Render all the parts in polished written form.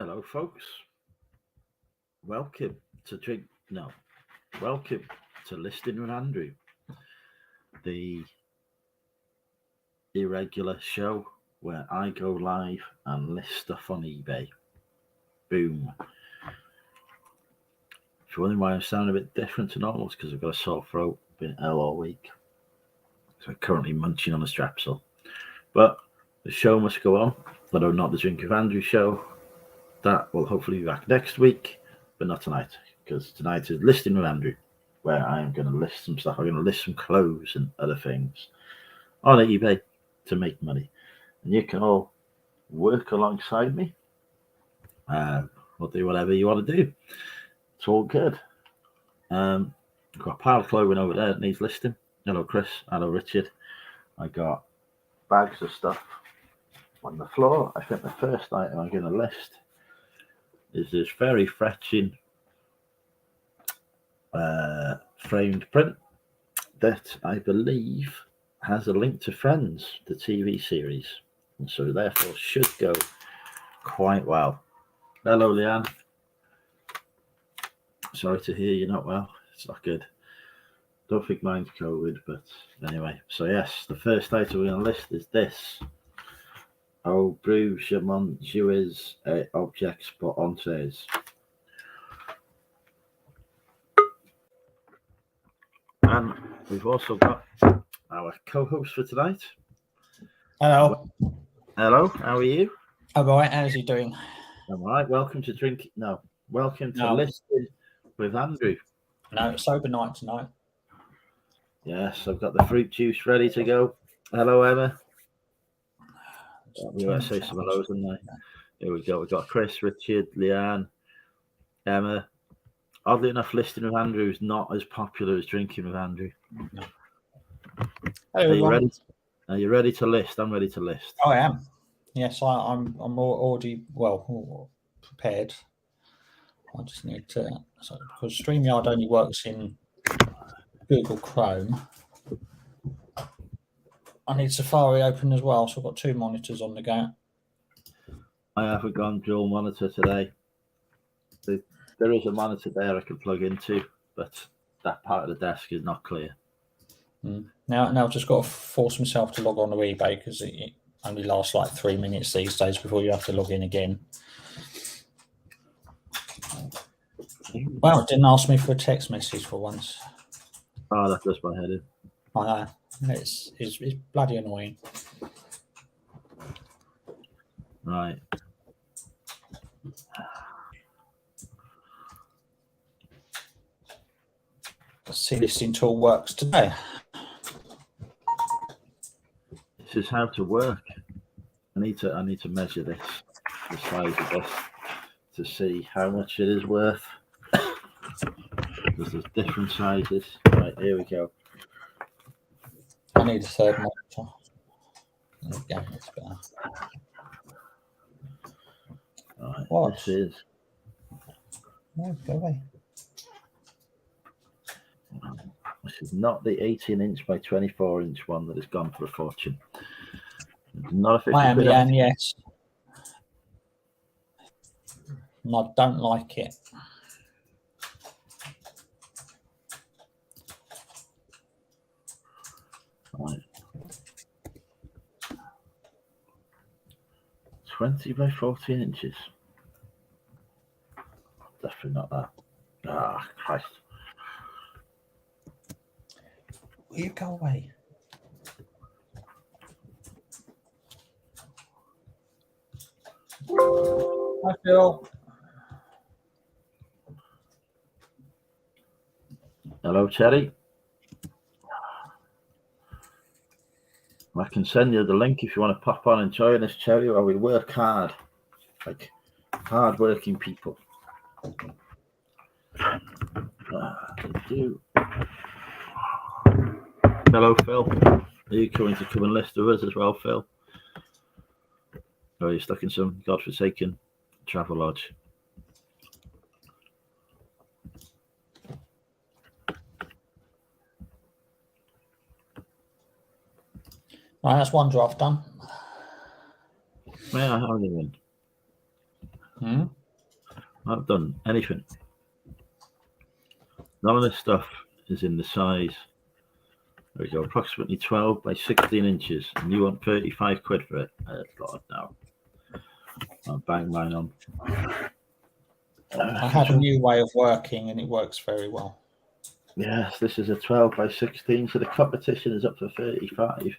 Hello, folks. Welcome to Drink. No, welcome to Listing with Andrew, the irregular show where I go live and list stuff on eBay. Boom. If you're wondering why I sound a bit different to normal, it's because I've got a sore throat, been ill all week. So I'm currently munching on a strepsil. But the show must go on, although not the Drink with Andrew show. That will hopefully be back next week, but not tonight, because tonight is Listing with Andrew, where I am going to list some stuff. I'm going to list some clothes and other things on eBay to make money. And you can all work alongside me. We'll do whatever you want to do. It's all good. I've got a pile of clothing over there that needs listing. Hello, Chris. Hello, Richard. I got bags of stuff on the floor. I think the first item I'm going to list is this very fetching framed print that I believe has a link to Friends, the TV series, and so therefore should go quite well. Hello, Leanne. Sorry to hear you're not well. It's not good. Don't think mine's COVID, but anyway. So yes, the first item we're going to list is this. Au brugement jouets et objets pour entrées. And we've also got our co-host for tonight. Hello. Hello, how are you? I'm all right. How's he doing? I'm all right. Welcome to Listing with Andrew. No, sober night tonight. Yes, I've got the fruit juice ready to go. Hello, Emma. We might say some hellos, didn't I? Here we go. We've got Chris, Richard, Leanne, Emma. Oddly enough, Listing with Andrew is not as popular as Drinking with Andrew. No. Are you ready? Are you ready to list? I'm ready to list. I am. Yes, I'm already prepared. I just need to, because StreamYard only works in Google Chrome. I need Safari open as well, so I've got two monitors on the go. I haven't gone dual monitor today. There is a monitor there I can plug into, but that part of the desk is not clear. Now I've just got to force myself to log on to eBay because it only lasts like 3 minutes these days before you have to log in again. Well, it didn't ask me for a text message for once. Oh, that does my head in. I know. It's bloody annoying. Right. Let's see, listing tool works today. This is how to work. I need to measure this, the size of this, to see how much it is worth. Because there's different sizes. Right, here we go. I need a third monitor. There we go, that's better. Right, What? this is. No, go away. This is not the 18-inch by 24-inch one that has gone for a fortune. Not a 50 I am, quid. yeah, and yes. And I don't like it. Right. 20 by 14 inches. Definitely not that. Ah, Christ. Will you go away? Hi, Phil. Hello, Cherry. I can send you the link if you want to pop on and join us, Cherry, while we work hard. Like hard-working people. Hello, Phil. Are you coming to come and list with us as well, Phil? Or are you stuck in some godforsaken travel lodge? Right, that's one draft done. Yeah, how are you doing? I've done anything. None of this stuff is in the size. There we go, approximately 12 by 16 inches, and you want 35 quid for it? God, no. I'll bang mine on. I have a new way of working, and it works very well. Yes, this is a 12 by 16, so the competition is up to 35.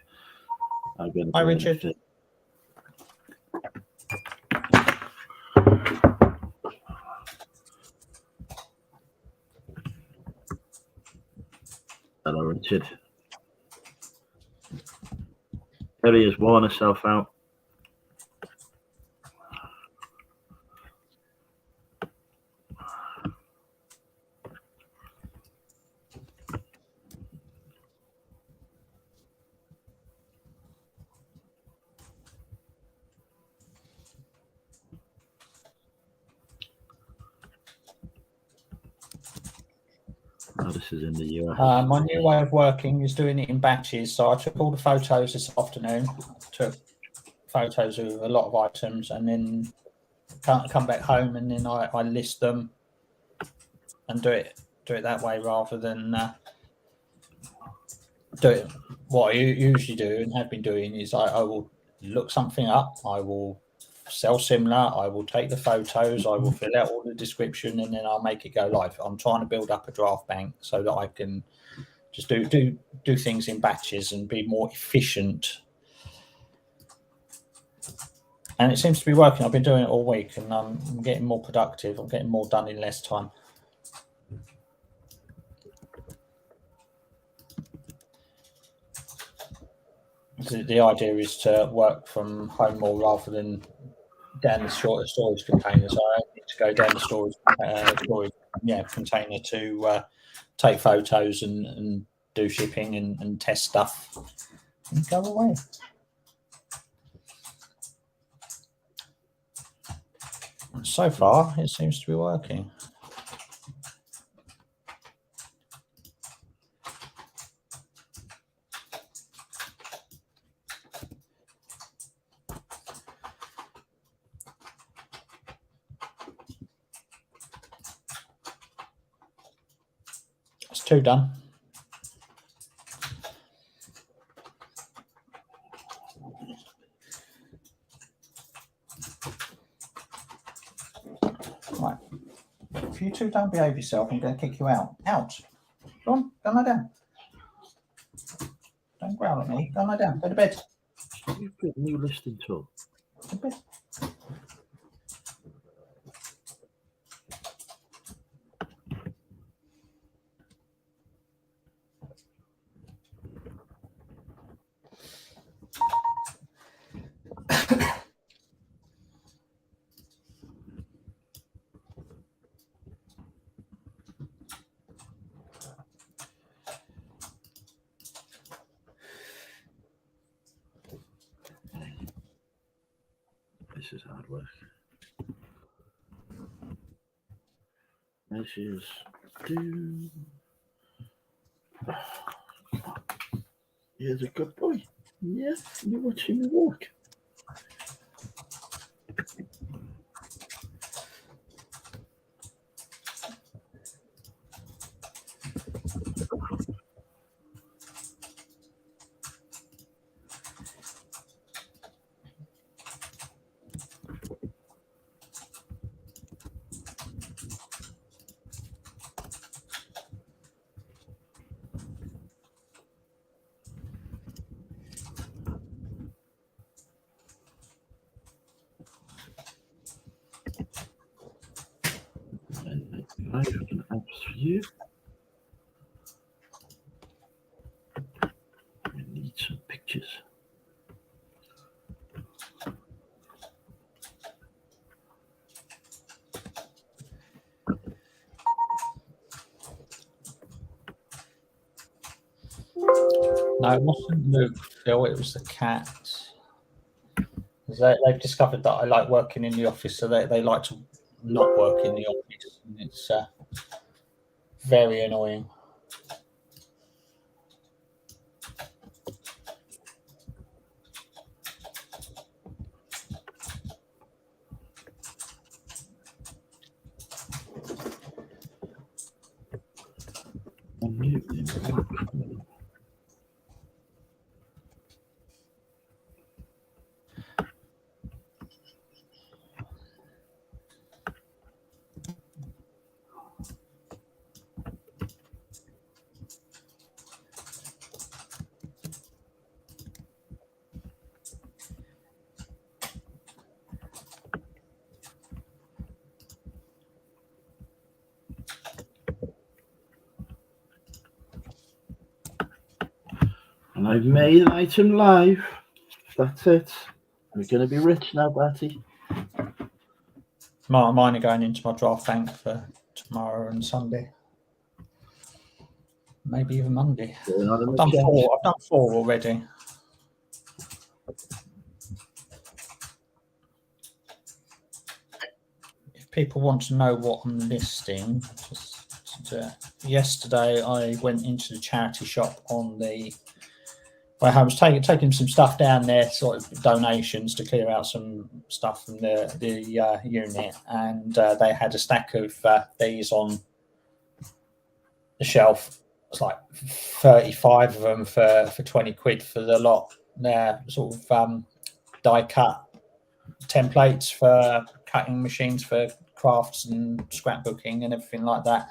Hi, Richard. Hello, Richard. Terry has worn herself out. Oh, this is in the US. My new way of working is doing it in batches. So I took all the photos this afternoon, took photos of a lot of items, and then come back home, and then I list them and do it that way rather than do it. What I usually do and have been doing is I will look something up, I will sell similar, I will take the photos, I will fill out all the description, and then I'll make it go live. I'm trying to build up a draft bank so that I can just do things in batches and be more efficient. And it seems to be working. I've been doing it all week, and I'm getting more productive. I'm getting more done in less time. The idea is to work from home more rather than down the storage container. So I need to go down the storage container to take photos and do shipping and test stuff and go away. So far, it seems to be working. It's 2 done. Right. If you two don't behave yourself, I'm going to kick you out. Out. Go on, go lie down. Don't growl at me. Go lie down. Go to bed. You've got a new listing tool. Go to bed. This is hard work. Measures do. Here's a good boy. Yeah, you're watching me walk. And I have an apps for you. We need some pictures. No, it wasn't Luke, Phil. It was the cat. They've discovered that I like working in the office, so they like to not work in the office. And it's very annoying. And I've made an item live. That's it. We're going to be rich now, Betty. Mine are going into my draft bank for tomorrow and Sunday. Maybe even Monday. I've done 4. I've done 4 already. If people want to know what I'm listing, yesterday I went into the charity shop on the. Well, I was taking some stuff down there, sort of donations to clear out some stuff from the unit, and they had a stack of these on the shelf. It's like 35 of them for 20 quid for the lot. They're sort of die cut templates for cutting machines for crafts and scrapbooking and everything like that.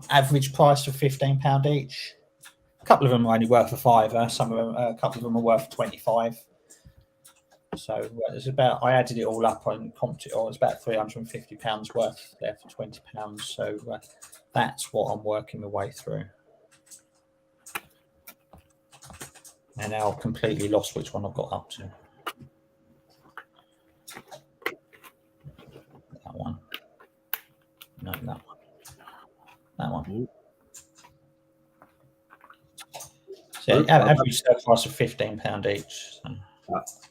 Average price of £15 each. A couple of them are only worth a £5. Some of them, a couple of them are worth 25. So it's about. I added it all up and comped it all. It's about £350 worth there for £20. So that's what I'm working my way through. And now I've completely lost which one I've got up to. That one. No, that one. That one. So average sale price of £15 each. So.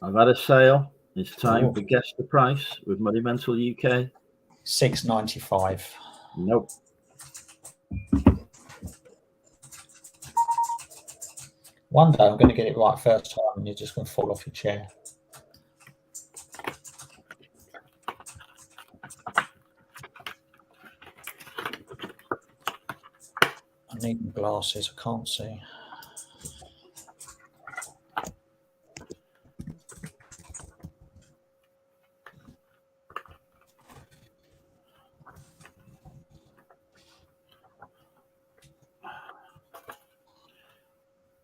I've had a sale. It's time to guess the price with Money Mental UK. $6.95. Nope. One day I'm going to get it right first time, and you're just going to fall off your chair. I need glasses. I can't see.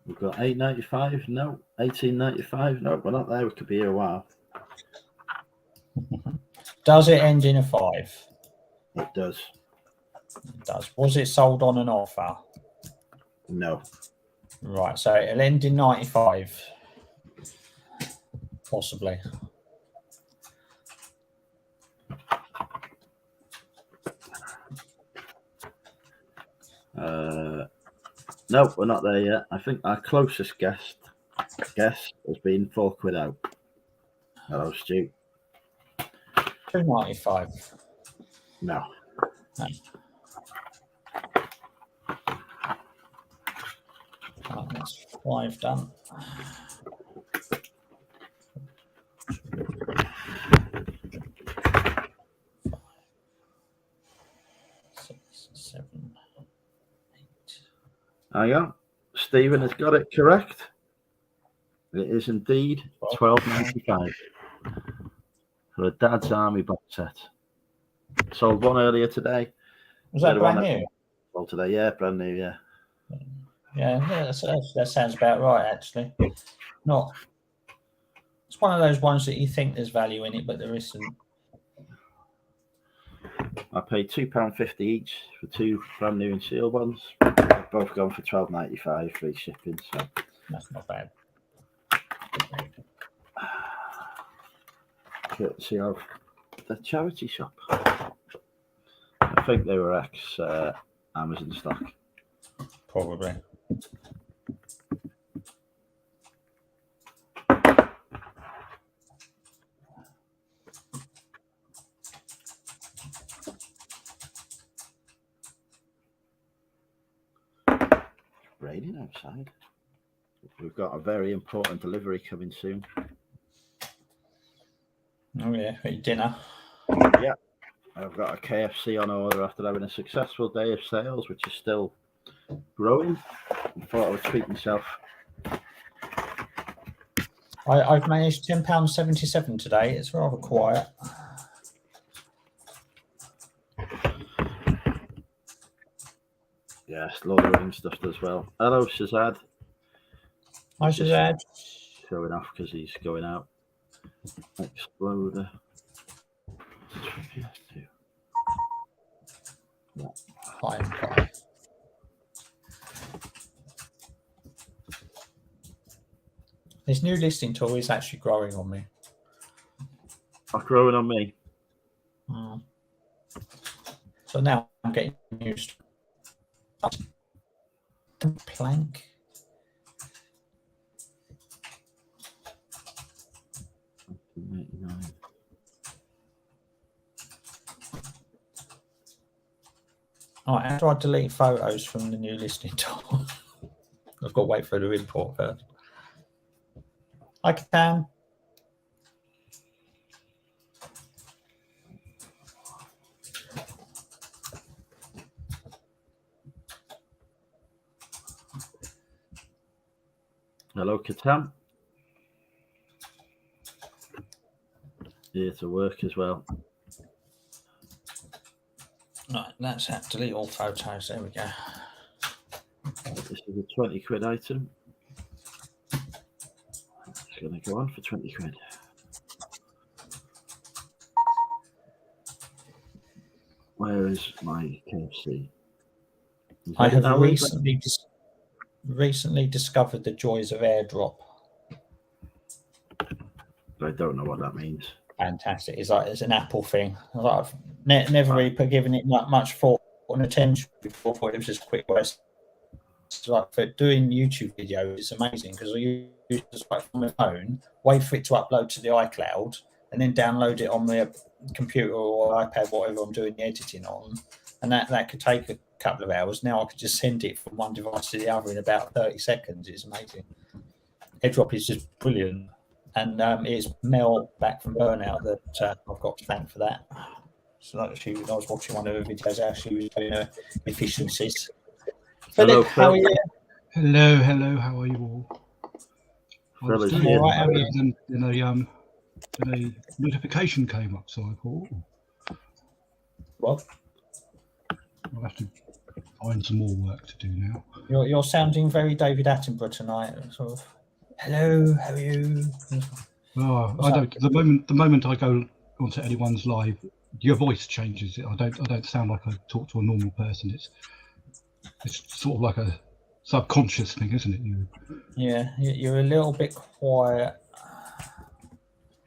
We've got $8.95. No. $18.95. No, we're not there. We could be here a while. Does it end in a 5? It does. It does. Was it sold on an offer? No. Right, so it'll end in 95. Possibly. No, we're not there yet. I think our closest guess has been £4 out. Hello, Stu. $2.95. No. Oh, that's 5 done. 6, 7, 8. Hang on. Stephen has got it correct. It is indeed $12.95 for a Dad's Army box set. Sold one earlier today. Was that brand new? Well, today, yeah, brand new, yeah. Yeah, that sounds about right, actually. Not. It's one of those ones that you think there's value in it, but there isn't. I paid £2.50 each for 2 brand new and sealed ones. They've both gone for $12.95 free shipping. So that's not bad. Courtesy of the charity shop. I think they were ex Amazon stock. Probably. Raining outside. We've got a very important delivery coming soon. Oh yeah, eat dinner. Yeah, I've got a KFC on order after having a successful day of sales, which is still growing. I thought I would treat myself. I've managed £10.77 today. It's rather quiet. Yes, Lord of the Rings stuff as well. Hello, Shazad. Hi, Shazad. Showing off because he's going out. Exploder. PS2. Yeah. Fine. This new listing tool is actually growing on me. Growing on me. So now I'm getting used to plank. All right, after I delete photos from the new listing tool, I've got to wait for the import first. I can. Hello, Katam. Here to work as well. Right, that's that. Delete all photos. There we go. This is a 20 quid item. It's going to go on for 20 quid. Where is my KFC? I have recently discovered the joys of airdrop. I don't know what that means. Fantastic. It's an Apple thing. I've never really given it much thought and attention before. Thought it was just quick ways. Like for doing YouTube videos, it's amazing because you just like from my phone, wait for it to upload to the iCloud, and then download it on my computer or iPad, whatever I'm doing the editing on, and that could take a couple of hours. Now I could just send it from one device to the other in about 30 seconds. It's amazing. AirDrop is just brilliant, and it's Mel back from Burnout that I've got to thank for that. So I was watching one of her videos how she was doing her efficiencies. Hello, Philip, how are you? Hello, how are you all? I was doing all right, then a notification came up, so I thought, what? I'll have to find some more work to do now. You're sounding very David Attenborough tonight. Sort of, hello, how are you? Oh, I don't. The moment I go onto anyone's live, your voice changes. I don't sound like I talk to a normal person. It's sort of like a subconscious thing, isn't it? Yeah, you're a little bit quiet.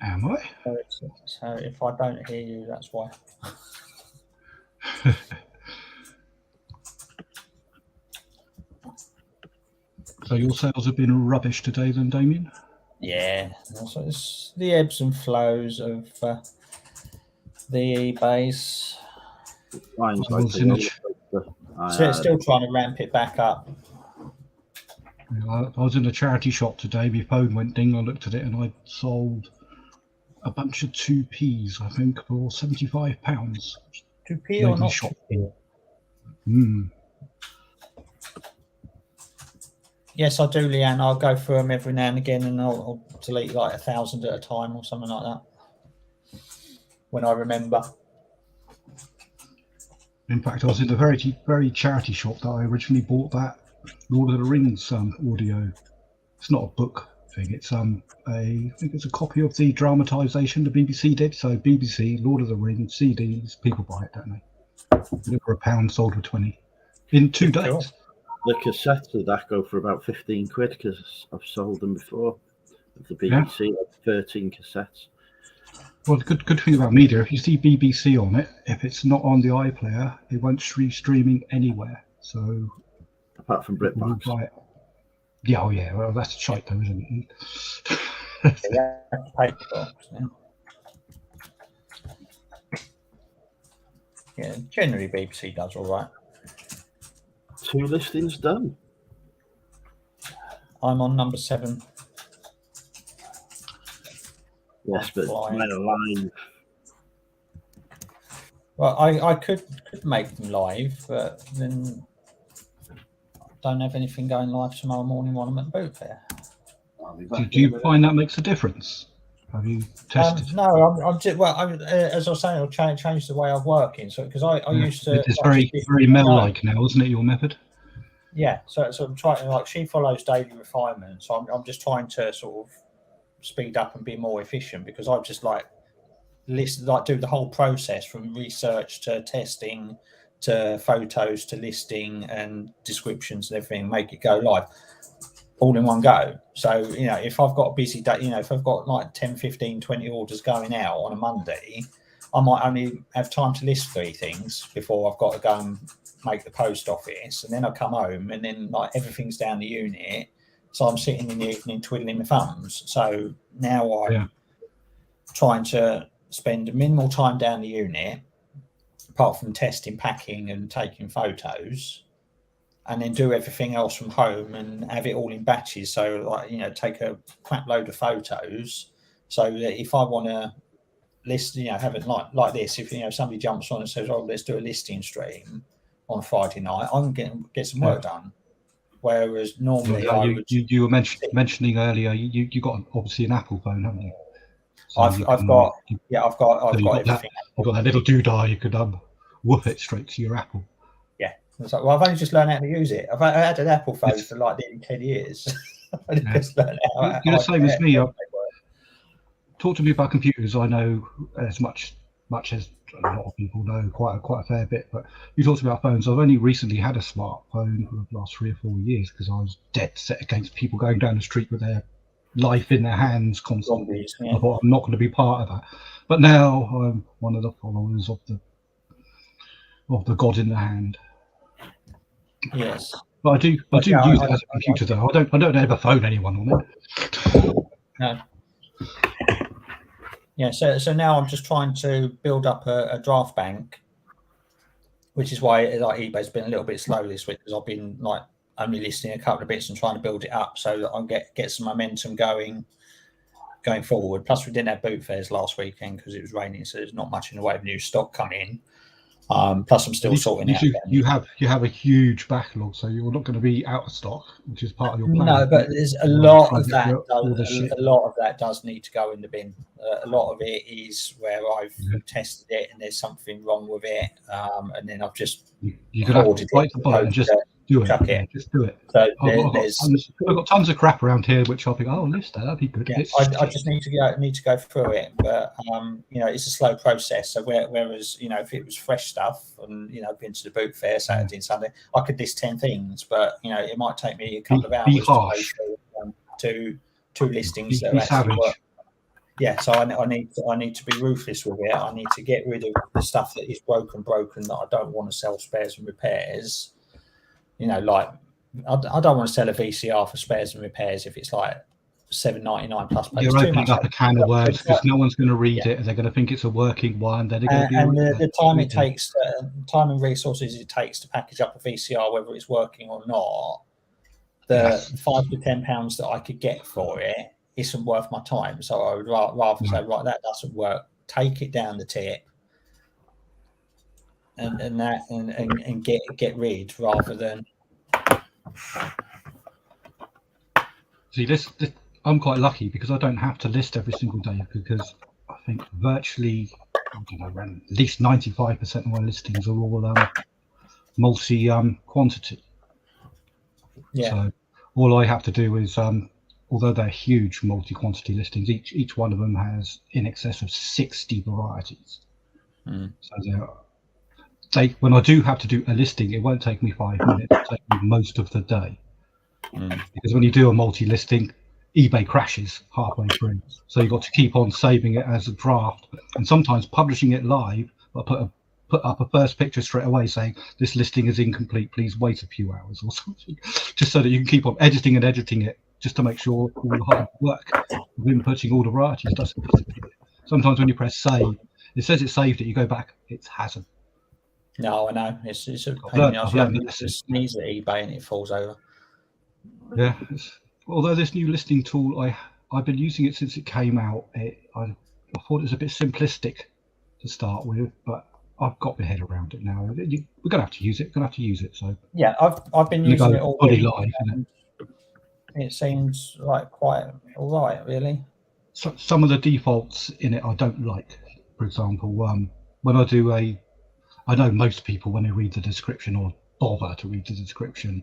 Am I? So if I don't hear you, that's why. So your sales have been rubbish today, then, Damien? Yeah, so it's the ebbs and flows of the eBays. Still trying to ramp it back up. I was in a charity shop today. My phone went ding. I looked at it and I sold a bunch of 2Ps, I think, for £75. 2P or not? Shop. Yes, I do, Leanne. I'll go through them every now and again, and I'll delete like 1,000 at a time or something like that when I remember. In fact, I was in a very charity shop that I originally bought that Lord of the Rings audio. It's not a book thing. It's I think it's a copy of the dramatisation the BBC did. So BBC, Lord of the Rings, CDs, people buy it, don't they? Look for £1, sold for 20 in 2 days. Cool. The cassettes of that go for about 15 quid because I've sold them before. The BBC, like 13 cassettes. Well, the good thing about media, if you see BBC on it, if it's not on the iPlayer, it won't be streaming anywhere. So, apart from BritBox. Yeah, oh yeah. Well, that's shite though, isn't it? Yeah, generally BBC does all right. 2 listings done. I'm on number 7. Yes, but mine are live. Well, I could make them live, but then don't have anything going live tomorrow morning while I'm at the boot fair. Do you find that makes a difference? Have you tested? No, I'm just, as I was saying, I'll change the way I'm working. So because I used to. It's very Mel-like now, isn't it? Your method. Yeah, so I'm trying to, like, she follows daily refinement, so I'm just trying to sort of speed up and be more efficient, because I've just do the whole process from research to testing to photos to listing and descriptions and everything, make it go live all in one go. So, if I've got a busy day, if I've got like 10, 15, 20 orders going out on a Monday, I might only have time to list 3 things before I've got to go and make the post office, and then I come home and then like everything's down the unit, so I'm sitting in the evening twiddling my thumbs. So now I'm trying to spend minimal time down the unit, apart from testing, packing and taking photos, and then do everything else from home and have it all in batches. So like, take a crap load of photos, so that if I want to list, have it like this, if somebody jumps on and says, oh, let's do a listing stream on Friday night, I can get some work done. Whereas normally you were mentioning earlier, you got obviously an Apple phone, haven't you? So I've got everything. You've got that little doodah, you could whoop it straight to your Apple. Yeah. It's like, well, I've only just learned how to use it. I had an Apple phone for like nearly 10 years. Just learned how You're the same as me. Talk to me about computers. I know as much as a lot of people know, quite a fair bit. But you talked about phones. I've only recently had a smartphone for the last 3 or 4 years, because I was dead set against people going down the street with their life in their hands constantly. I thought, I'm not going to be part of that. But now I'm one of the followers of the God in the hand. Yes. But I do use it as a computer, though. I don't ever phone anyone on it. No. Yeah, so now I'm just trying to build up a draft bank, which is why eBay's been a little bit slow this week, because I've been only listing a couple of bits and trying to build it up so that I'll get some momentum going forward. Plus, we didn't have boot fairs last weekend because it was raining, so there's not much in the way of new stock coming. Plus, I'm still sorting out. You have a huge backlog, so you're not going to be out of stock, which is part of your plan. No, but there's a lot of that. A lot of that does need to go in the bin. A lot of it is where I've tested it and there's something wrong with it, and then I've just you can have to bite the bullet and just do it. Yeah, just do it. So I've got tons of crap around here which I'll think, list that'd be good. Yeah, I just need to go through it, but it's a slow process. So whereas if it was fresh stuff and I've been to the boot fair Saturday and Sunday, I could list 10 things, but it might take me a couple of hours to two listings that actually work. Yeah, so I need to be ruthless with it. I need to get rid of the stuff that is broken that I don't want to sell spares and repairs. I don't want to sell a VCR for spares and repairs if it's like $7.99 plus. You're opening up a can of worms, because no one's going to read it, and they're going to think it's a working one. Then they're going to be the time it takes, time and resources it takes to package up a VCR, whether it's working or not, the £5 to £10 that I could get for it isn't worth my time. So I would rather say, right, that doesn't work. Take it down the tip, and get rid, rather than. See, this I'm quite lucky because I don't have to list every single day, because I think virtually, at least 95% of my listings are all multi quantity. Yeah. So all I have to do is, although they're huge multi-quantity listings, each one of them has in excess of 60 varieties. So when I do have to do a listing, it won't take me 5 minutes. It'll take me most of the day. Because when you do a multi-listing, eBay crashes halfway through. So you've got to keep on saving it as a draft, and sometimes publishing it live. I put up a first picture straight away saying this listing is incomplete, please wait a few hours or something, just so that you can keep on editing it just to make sure all the hard work of inputting all the varieties doesn't disappear. Sometimes when you press save, it says it saved it, you go back, it hasn't. No, I know. It's a pain in the ass. You sneeze at eBay and it falls over. Yeah. Although this new listing tool, I've been using it since it came out. I thought it was a bit simplistic to start with, but I've got my head around it now. We're gonna have to use it. So Yeah, I've been you using go it all fully week, live, and it seems like quite all right, really. So some of the defaults in it I don't like. For example, when I know most people when they read the description or bother to read the description,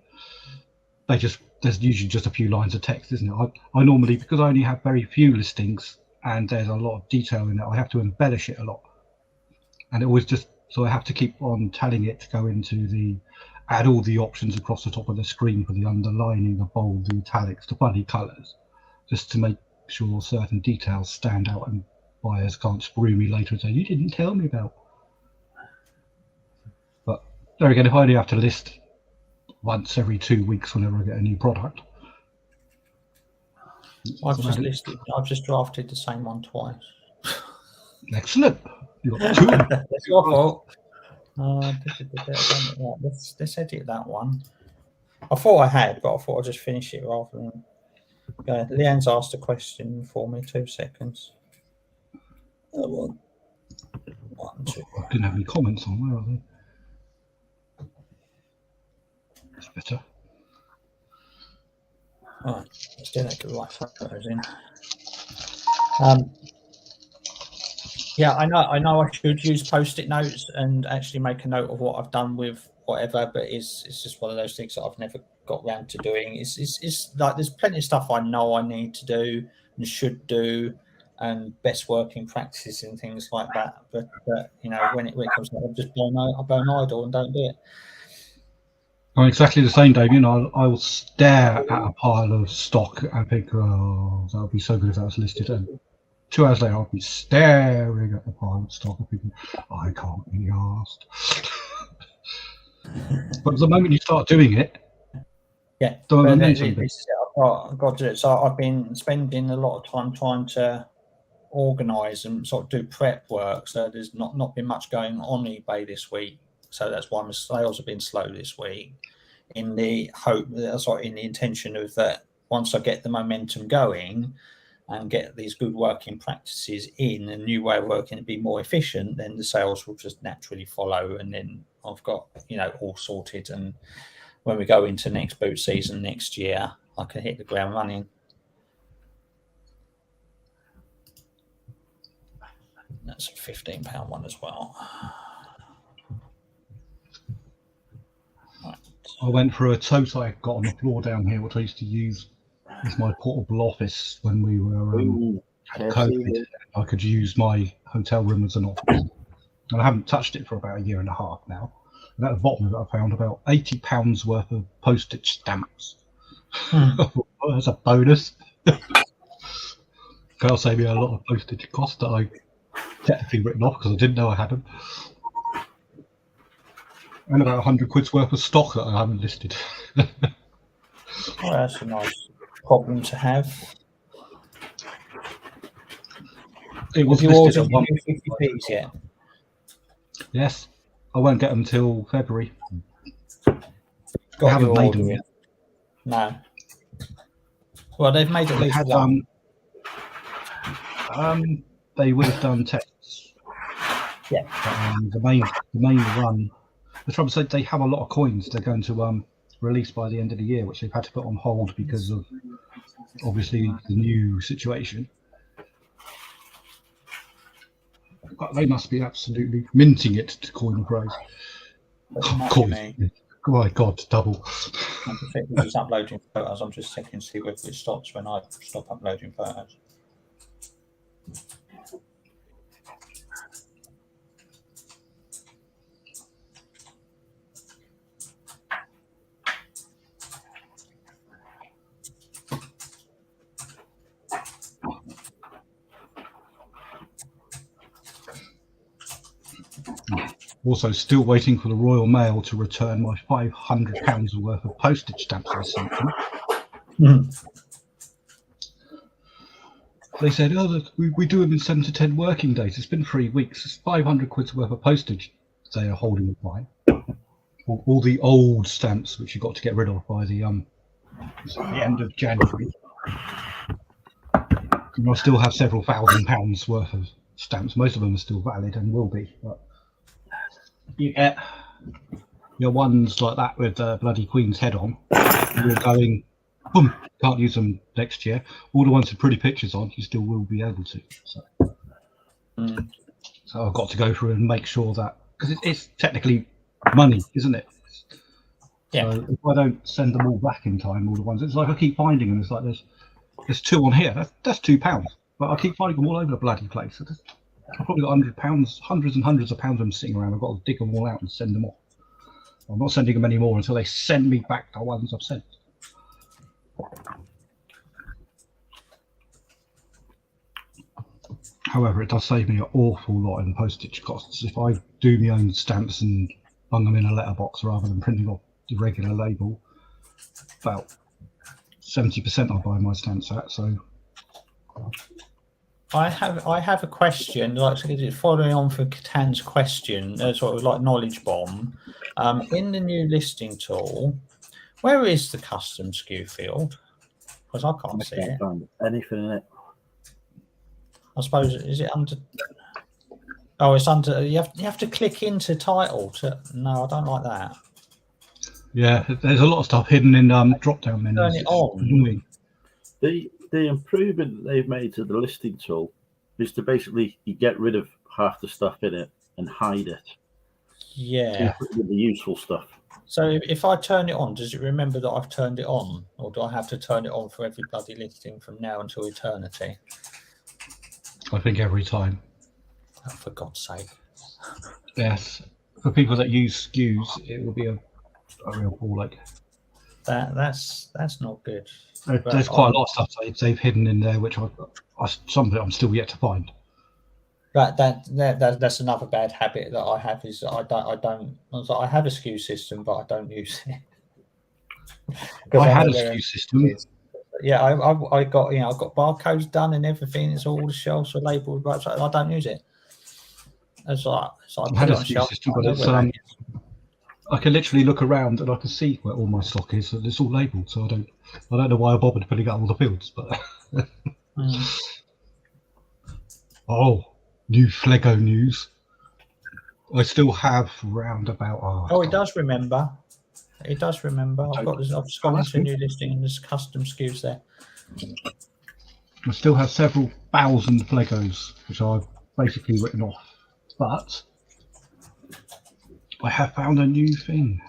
there's usually just a few lines of text, isn't it? I normally, because I only have very few listings and there's a lot of detail in it, I have to embellish it a lot, and it always just so I have to keep on telling it to go into add all the options across the top of the screen for the underlining, the bold, the italics, the funny colours, just to make sure certain details stand out and buyers can't screw me later and say you didn't tell me about. But there again, if I only have to list once every 2 weeks whenever I get a new product, I've just drafted the same one twice. Excellent. You got two. That's your fault. Let's edit that one. I thought I had, but I thought I'd just finish it rather than go. Leanne's asked a question for me. 2 seconds. One, two. I didn't have any comments on. Where are they? That's better. All right, let's do that. Get the right photos in. Yeah, I know. I should use post-it notes and actually make a note of what I've done with whatever, but it's just one of those things that I've never got round to doing. It's like there's plenty of stuff I know I need to do and should do, and best working practices and things like that. But you know, when it comes to that, I just burn idle and don't do it. I'm exactly the same, Damien. I will stare at a pile of stock and think, oh, that would be so good if that was listed. And 2 hours later, I'll be staring at the pile of stock and thinking, I can't be asked. But the moment you start doing it, yeah, the momentum. I've got to do it. So I've been spending a lot of time trying to organise and sort of do prep work. So there's not been much going on eBay this week. So that's why my sales have been slow this week. In the intention of that, once I get the momentum going and get these good working practices in, a new way of working to be more efficient, then the sales will just naturally follow. And then I've got, all sorted. And when we go into next boot season next year, I can hit the ground running. That's a £15 one as well. I went for a tote I got on the floor down here, which I used to use as my portable office when we were COVID. I could use my hotel room as an office. And I haven't touched it for about 1.5 years now. And at the bottom of it, I found about £80 worth of postage stamps. As a bonus. That'll save me a lot of postage costs that I technically written off because I didn't know I had them. And about 100 quid's worth of stock that I haven't listed. Well, that's a nice problem to have. It was Have you listed ordered at 50p's yet? Yes, I won't get them until February. Got I haven't made them yet. No. Well, they've made at least one. They would have done tests. Yeah. The main run. The trouble is they have a lot of coins they're going to release by the end of the year, which they've had to put on hold because of obviously the new situation. But they must be absolutely minting it to coin the price. My God, double. I'm just uploading photos. I'm just checking to see whether it stops when I stop uploading photos. Also, still waiting for the Royal Mail to return my £500 worth of postage stamps I sent them. They said, "Oh, look, we do them in 7 to 10 working days." It's been 3 weeks. It's 500 quid's worth of postage they are holding the line. All the old stamps which you got to get rid of by the end of January. And I still have several £1,000 worth of stamps. Most of them are still valid and will be. But you get your ones like that with the bloody Queen's head on. You're going, boom, can't use them next year. All the ones with pretty pictures on, you still will be able to. So I've got to go through and make sure that, because it's technically money, isn't it? Yeah. So if I don't send them all back in time, all the ones, it's like I keep finding them. It's like there's 2 on here. That's £2, but I keep finding them all over the bloody place. I've probably got £100, hundreds and hundreds of pounds of them sitting around. I've got to dig them all out and send them off. I'm not sending them anymore until they send me back the ones I've sent. However, it does save me an awful lot in postage costs. If I do my own stamps and bung them in a letterbox rather than printing off the regular label, about 70% I buy my stamps at. So I have a question, like following on from Catan's question, sort of like knowledge bomb. In the new listing tool, where is the custom SKU field? Because I can't see it. Find anything in it. I suppose, is it under? Oh, it's under. You have to click into title to. No, I don't like that. yeah, there's a lot of stuff hidden in drop-down menus. Turn it on. Annoying. The improvement that they've made to the listing tool is to basically you get rid of half the stuff in it and hide it. Yeah. With the useful stuff. So if I turn it on, does it remember that I've turned it on, or do I have to turn it on for every bloody listing from now until eternity? I think every time. Oh, for God's sake. Yes. For people that use SKUs, it will be a real ball ache. That's not good. There's quite a lot of stuff they've hidden in there, which some of it I'm still yet to find. That's another bad habit that I have is I have a SKU system, but I don't use it. I had a SKU system. Yeah, I got I've got barcodes done and everything. It's all the shelves are labelled, but I don't use it. So I had a SKU system, but it's I can literally look around and I can see where all my stock is, and it's all labelled. So I don't know why I bothered filling out all the fields, but Oh, new Flego news. I still have round about. It does remember. It does remember. I've just gone into a new listing and there's custom SKUs there. I still have several thousand Flegos, which I've basically written off. But I have found a new thing.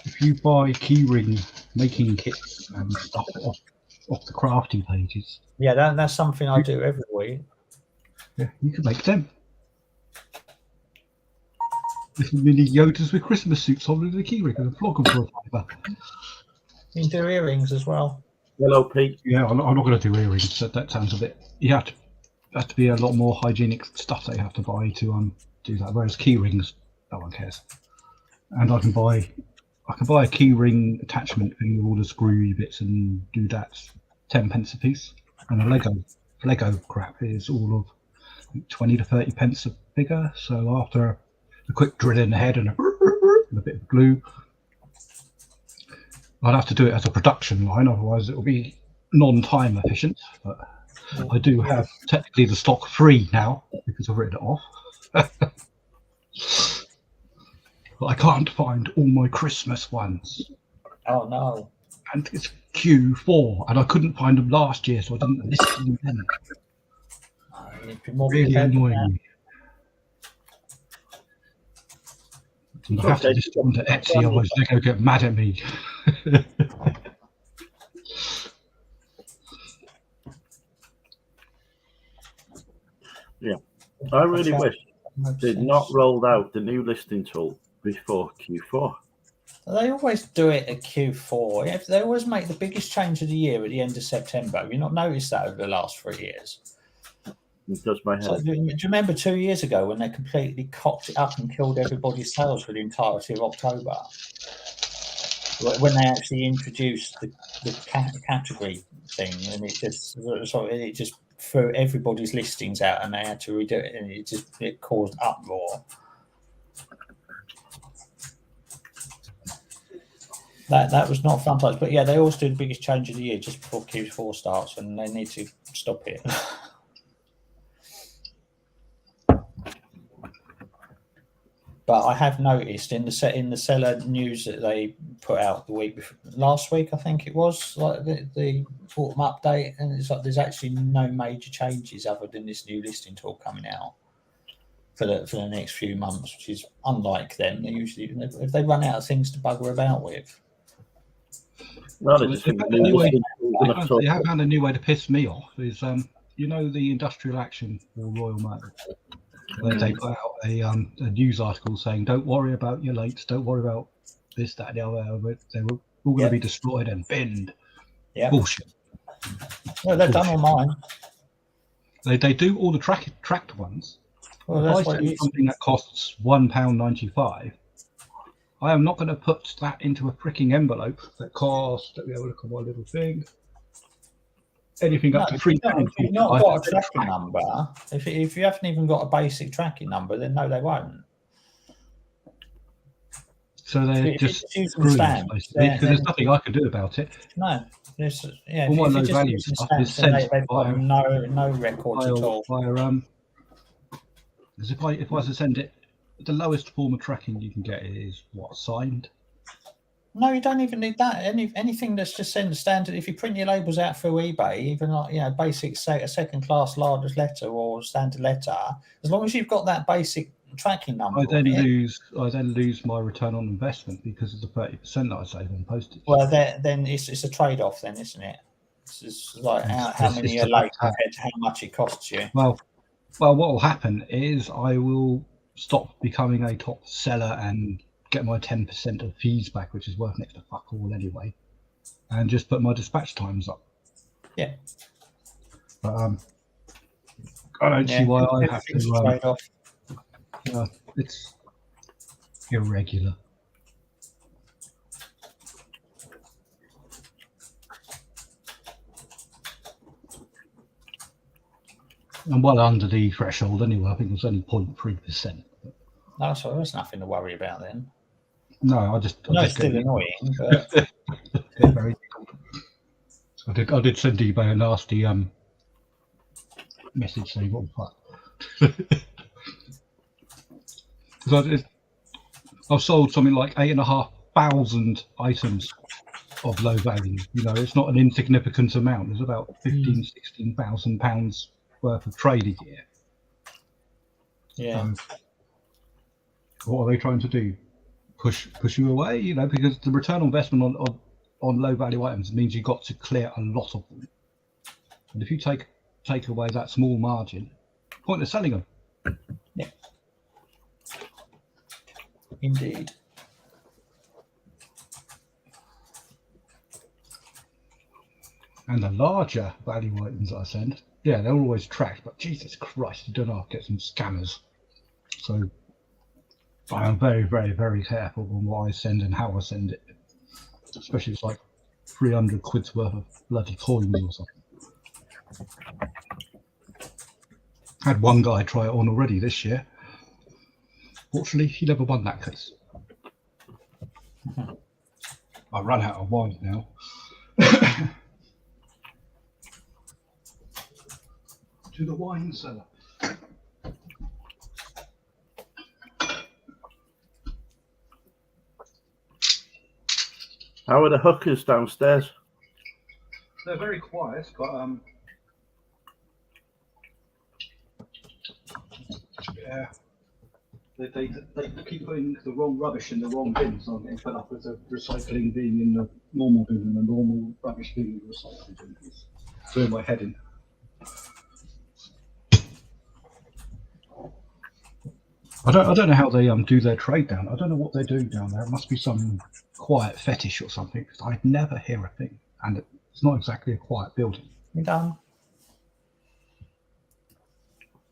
If you buy keyring making kits and stuff off the crafty pages. Yeah, that's something I do every week. Yeah, you can make them. Little mini Yodas with Christmas suits on with a keyring and flog them for a fiver. You can do earrings as well. Hello, Pete. Yeah, I'm not going to do earrings. That sounds a bit. You have to be a lot more hygienic stuff that you have to buy to do that. Whereas key rings, no one cares. And I can buy a key ring attachment thing with all the screwy bits and do that 10p a piece. And a Lego crap is all of 20 to 30p a figure. So after a quick drill in the head and a bit of glue, I'd have to do it as a production line, otherwise it will be non-time efficient. But I do have technically the stock free now because I've written it off. But I can't find all my Christmas ones. Oh no! And it's Q4, and I couldn't find them last year, so I didn't list them then. Really annoying me. I have to list them to Etsy, otherwise they're going to get mad at me. Yeah, I really wish they'd not rolled out the new listing tool before Q4. They always do it at Q4. They always make the biggest change of the year at the end of September. Have you not noticed that over the last 3 years? It does my head. So, do you remember 2 years ago when they completely cocked it up and killed everybody's sales for the entirety of October? When they actually introduced the category thing, and it just threw everybody's listings out, and they had to redo it, and it caused uproar. That was not fun times, but yeah, they always do the biggest change of the year just before Q4 starts, and they need to stop it. But I have noticed in the seller news that they put out the week before, last week, I think it was, like the autumn update, and it's like there's actually no major changes other than this new listing tool coming out for the next few months, which is unlike them. They usually, if they run out of things to bugger about with. Well, So they just they think found a new way- enough They have found a new way to piss me off. Is you know, the Industrial Action or Royal Mail, where they put out a news article saying, "Don't worry about your lates, don't worry about this, that, and the other. But they were all going to be destroyed and binned." Yeah. Bullshit. Well, they've done all mine. They do all the tracked ones. Well, If I that's what send something that costs £1.95, I am not going to put that into a freaking envelope that costs. Let me have a look at my little thing. Anything up to if you've £3.45. not got a tracking number, if you haven't even got a basic tracking number, then no, they won't. So they're If just it's using screwing us, stamps, basically, because then- there's nothing I can do about it. No, there's All my if low you're just value using stuff stamps, is then sent they've got via no records at all. Because if I was to send it, the lowest form of tracking you can get is what, signed. No, you don't even need that. Anything that's just sent standard. If you print your labels out through eBay, even like basic, say a second class large letter or standard letter, as long as you've got that basic tracking number, I then lose my return on investment because of the 30% that I save on postage. Well, then it's a trade off, then, isn't it? It's just like how many you're late compared to how much it costs you. Well, what will happen is I will stop becoming a top seller and get my 10% of fees back, which is worth next to fuck all anyway, and just put my dispatch times up. Yeah. But I don't see why I have to. Trade off. It's irregular. I'm well under the threshold anyway. I think it's only 0.3%. No, so there's nothing to worry about then. No, it's still annoying, but get very difficult. I did send eBay a nasty message saying what the fuck. Because I've sold something like 8,500 items of low value. It's not an insignificant amount. There's about 16,000 pounds worth of trade a year. Yeah. What are they trying to do? Push you away? Because the return on investment on low value items means you've got to clear a lot of them. And if you take away that small margin, point of selling them. Yeah. Indeed. And the larger value items that I send, they're always tracked, but Jesus Christ, you don't know, get some scammers. So I am very, very, very careful on what I send and how I send it. Especially it's like 300 quid's worth of bloody coins or something. Had one guy try it on already this year. Fortunately, he never won that case. I run out of wine now. To the wine cellar. How are the hookers downstairs? They're very quiet, but yeah, they keep putting the wrong rubbish in the wrong bins. I'm getting fed up with the recycling being in the normal bin and the normal rubbish being in the recycling bin. It's doing my head in. I don't know how they do their trade down. I don't know what they do down there. It must be some quiet fetish or something, because I never hear a thing, and it's not exactly a quiet building. You done?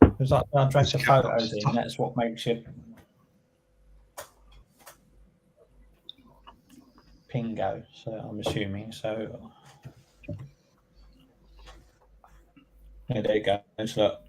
Because I dragged the photos in. That's what makes you pingo. So I'm assuming. So yeah, there you go. Look.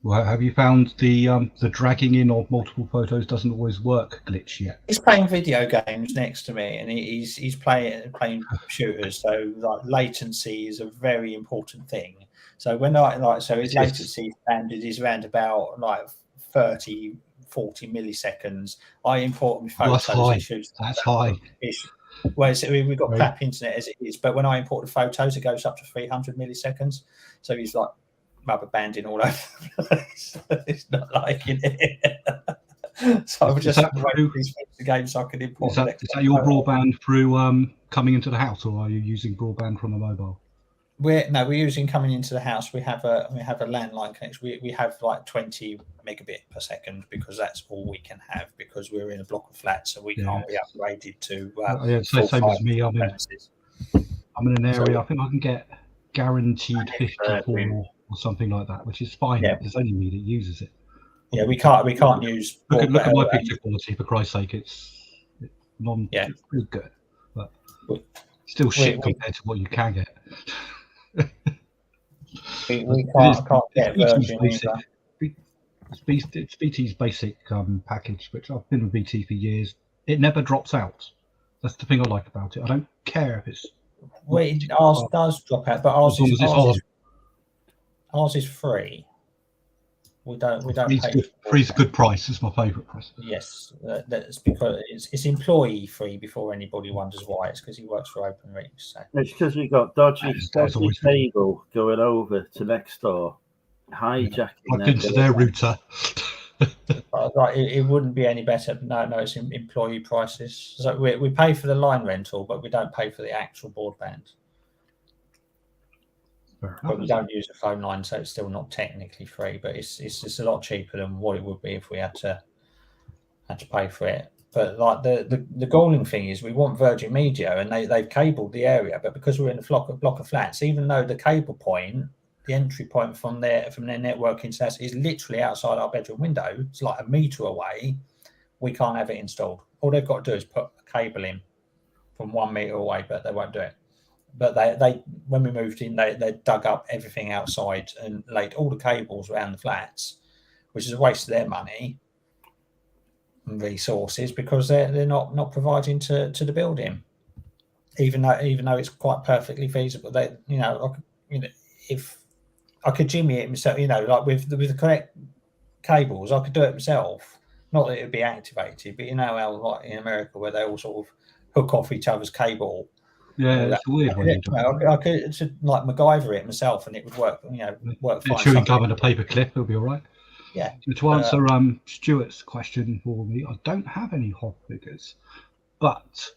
Well, have you found the dragging in of multiple photos doesn't always work glitch yet? He's playing video games next to me, and he's playing shooters. So like latency is a very important thing. So when his latency standard is around about like 30, 40 milliseconds. I import my Oh, that's photos. high. It shoots. That's high. Well, we've got Right. crap internet as it is, but when I import the photos, it goes up to 300 milliseconds. So he's like rubber banding all over the place. It's not liking it. So I would just have to wait for these games so I can import. Is that your broadband through coming into the house, or are you using broadband from a mobile? We're using coming into the house. We have a landline connection. We have like 20 megabit per second because that's all we can have because we're in a block of flats, so we can't be upgraded to. So same as me. I'm in an area. I think I can get guaranteed 54 or something like that, which is fine. Yeah. There's only me that uses it. Yeah, we can't use. Look at my picture quality, for Christ's sake. It's pretty good, but still shit compared to what you can get. we can't get Virgin either. It's BT's basic package, which I've been with BT for years. It never drops out. That's the thing I like about it. I don't care if it's. Ours does drop out, but ours is free. We don't pay. Free's a good price. It's my favourite price. Yes, that's because it's employee free. Before anybody wonders why, it's because he works for OpenReach. So. It's because we got dodgy cable going over to next door, hijacking. Plugged into their router. Like it wouldn't be any better. No, it's employee prices. So we pay for the line rental, but we don't pay for the actual broadband. But we don't use a phone line, so it's still not technically free. But it's just a lot cheaper than what it would be if we had to pay for it. But like the galling thing is, we want Virgin Media, and they've cabled the area, but because we're in a block of flats, even though the cable point, the entry point from their network into us is literally outside our bedroom window, it's like a meter away, we can't have it installed. All they've got to do is put a cable in from 1 meter away, but they won't do it. But they when we moved in, they dug up everything outside and laid all the cables around the flats, which is a waste of their money and resources because they're not providing to the building, even though it's quite perfectly feasible. If I could jimmy it myself, like with the correct cables, I could do it myself. Not that it would be activated, but how like in America where they all sort of hook off each other's cable. Yeah, it's weird when you do it. I could like MacGyver it myself, and it would work. Work fine. Chewing gum and a paper clip, it'll be all right. Yeah. To answer Stuart's question for me, I don't have any Hob figures, but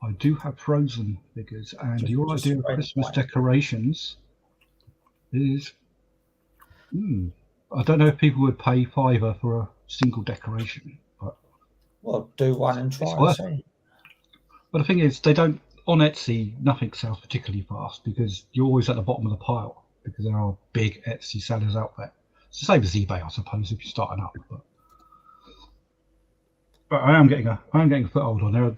I do have Frozen figures. And your idea of Christmas decorations is, I don't know if people would pay £5 for a single decoration, but well, do one and try and see. But the thing is, they don't. On Etsy, nothing sells particularly fast because you're always at the bottom of the pile because there are big Etsy sellers out there. It's the same as eBay, I suppose, if you're starting up. But I am getting a foothold on there.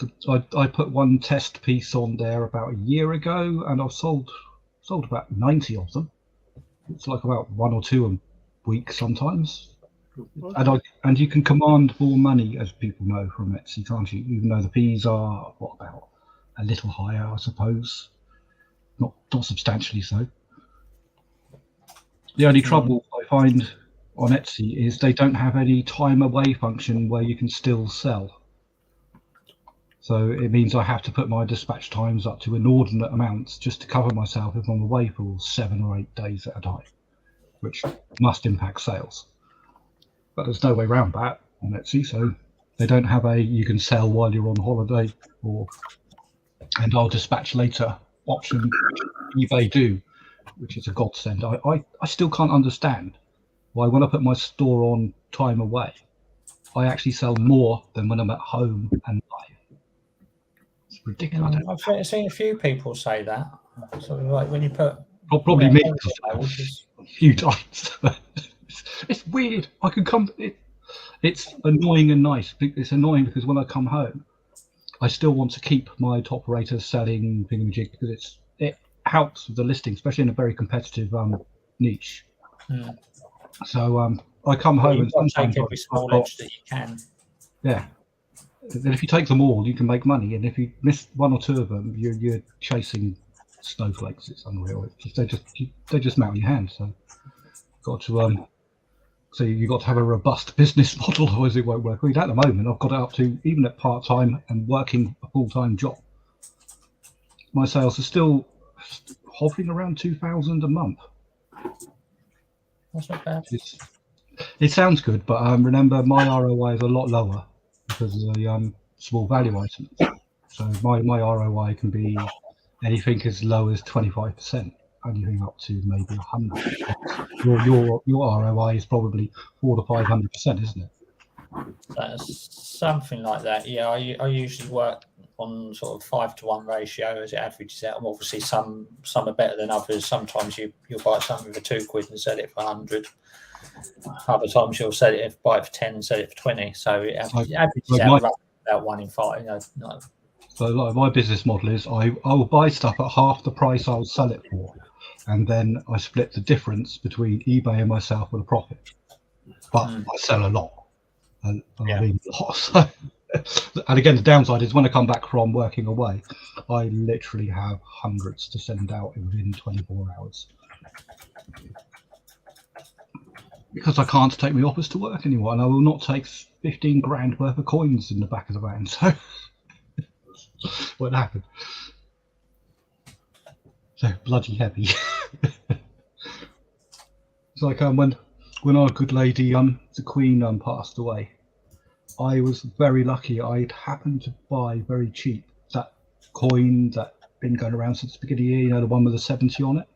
I put one test piece on there about a year ago, and I've sold about 90 of them. It's like about 1 or 2 a week sometimes. And you can command more money, as people know, from Etsy, can't you? Even though the fees are about a little higher, I suppose, not substantially so. The only trouble I find on Etsy is they don't have any time away function where you can still sell. So it means I have to put my dispatch times up to inordinate amounts just to cover myself if I'm away for 7 or 8 days at a time, which must impact sales. But there's no way around that on Etsy, so they don't have you can sell while you're on holiday and I'll dispatch later option, which eBay do, which is a godsend. I still can't understand why when I put my store on time away, I actually sell more than when I'm at home and live. It's ridiculous. I've seen a few people say that. Sort of like when you put probably me a few times. It's weird. I can come. It's annoying and nice. It's annoying because when I come home, I still want to keep my top rater selling thingamajig because it helps with the listing, especially in a very competitive niche. So I come home and sometimes take every small edge that you can. Yeah. Then if you take them all, you can make money, and if you miss 1 or 2 of them, you're chasing snowflakes. It's unreal. They just melt in your hand. So got to So you've got to have a robust business model, otherwise it won't work. At the moment, I've got it up to, even at part-time and working a full-time job, my sales are still hovering around 2,000 a month. That's not bad. It sounds good, but remember my ROI is a lot lower because of the small value items. So my ROI can be anything as low as 25%, anything up to maybe 100. Your ROI is probably 400 to 500%, isn't it? That's something like that. Yeah, I usually work on sort of 5-to-1 ratio as it averages out. And obviously, some are better than others. Sometimes you'll buy something for £2 and sell it for 100. Other times you'll sell it, buy it for 10 and sell it for 20. So it averages out about 1 in 5. No. So like my business model is I will buy stuff at half the price I'll sell it for, and then I split the difference between eBay and myself with a profit. But I sell a lot. I mean a lot. So, and again, the downside is when I come back from working away, I literally have hundreds to send out within 24 hours. Because I can't take my offers to work anymore, and I will not take 15 grand worth of coins in the back of the van. So what happened? So bloody heavy. It's like when our good lady the Queen passed away, I was very lucky. I'd happened to buy very cheap that coin that been going around since the beginning of the year, you know, the one with the 70 on it.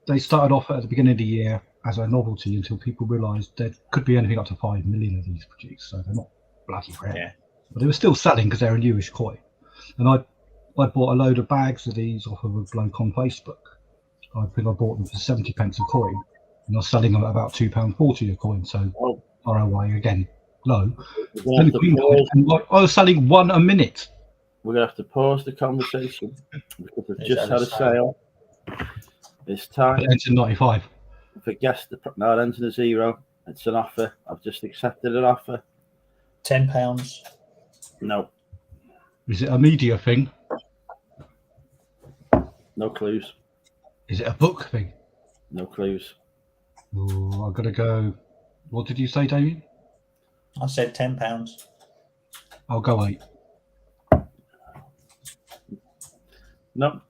They started off at the beginning of the year as a novelty until people realised there could be anything up to 5 million of these produced, so they're not bloody rare. Yeah. But they were still selling because they're a newish coin. And I bought a load of bags of these off of a bloke on Facebook. I think I bought them for 70p a coin, and I was selling them at about £2.40 a coin. So ROI again low. And I was selling one a minute. We're gonna have to pause the conversation because we've just had a sale. It's time. It ends in 95. Forget no, it ends in a 0. It's an offer. I've just accepted an offer. £10. No. Is it a media thing? No clues. Is it a book thing? No clues. Oh, I've got to go. What did you say, Damien? I said £10. I'll go 8. No.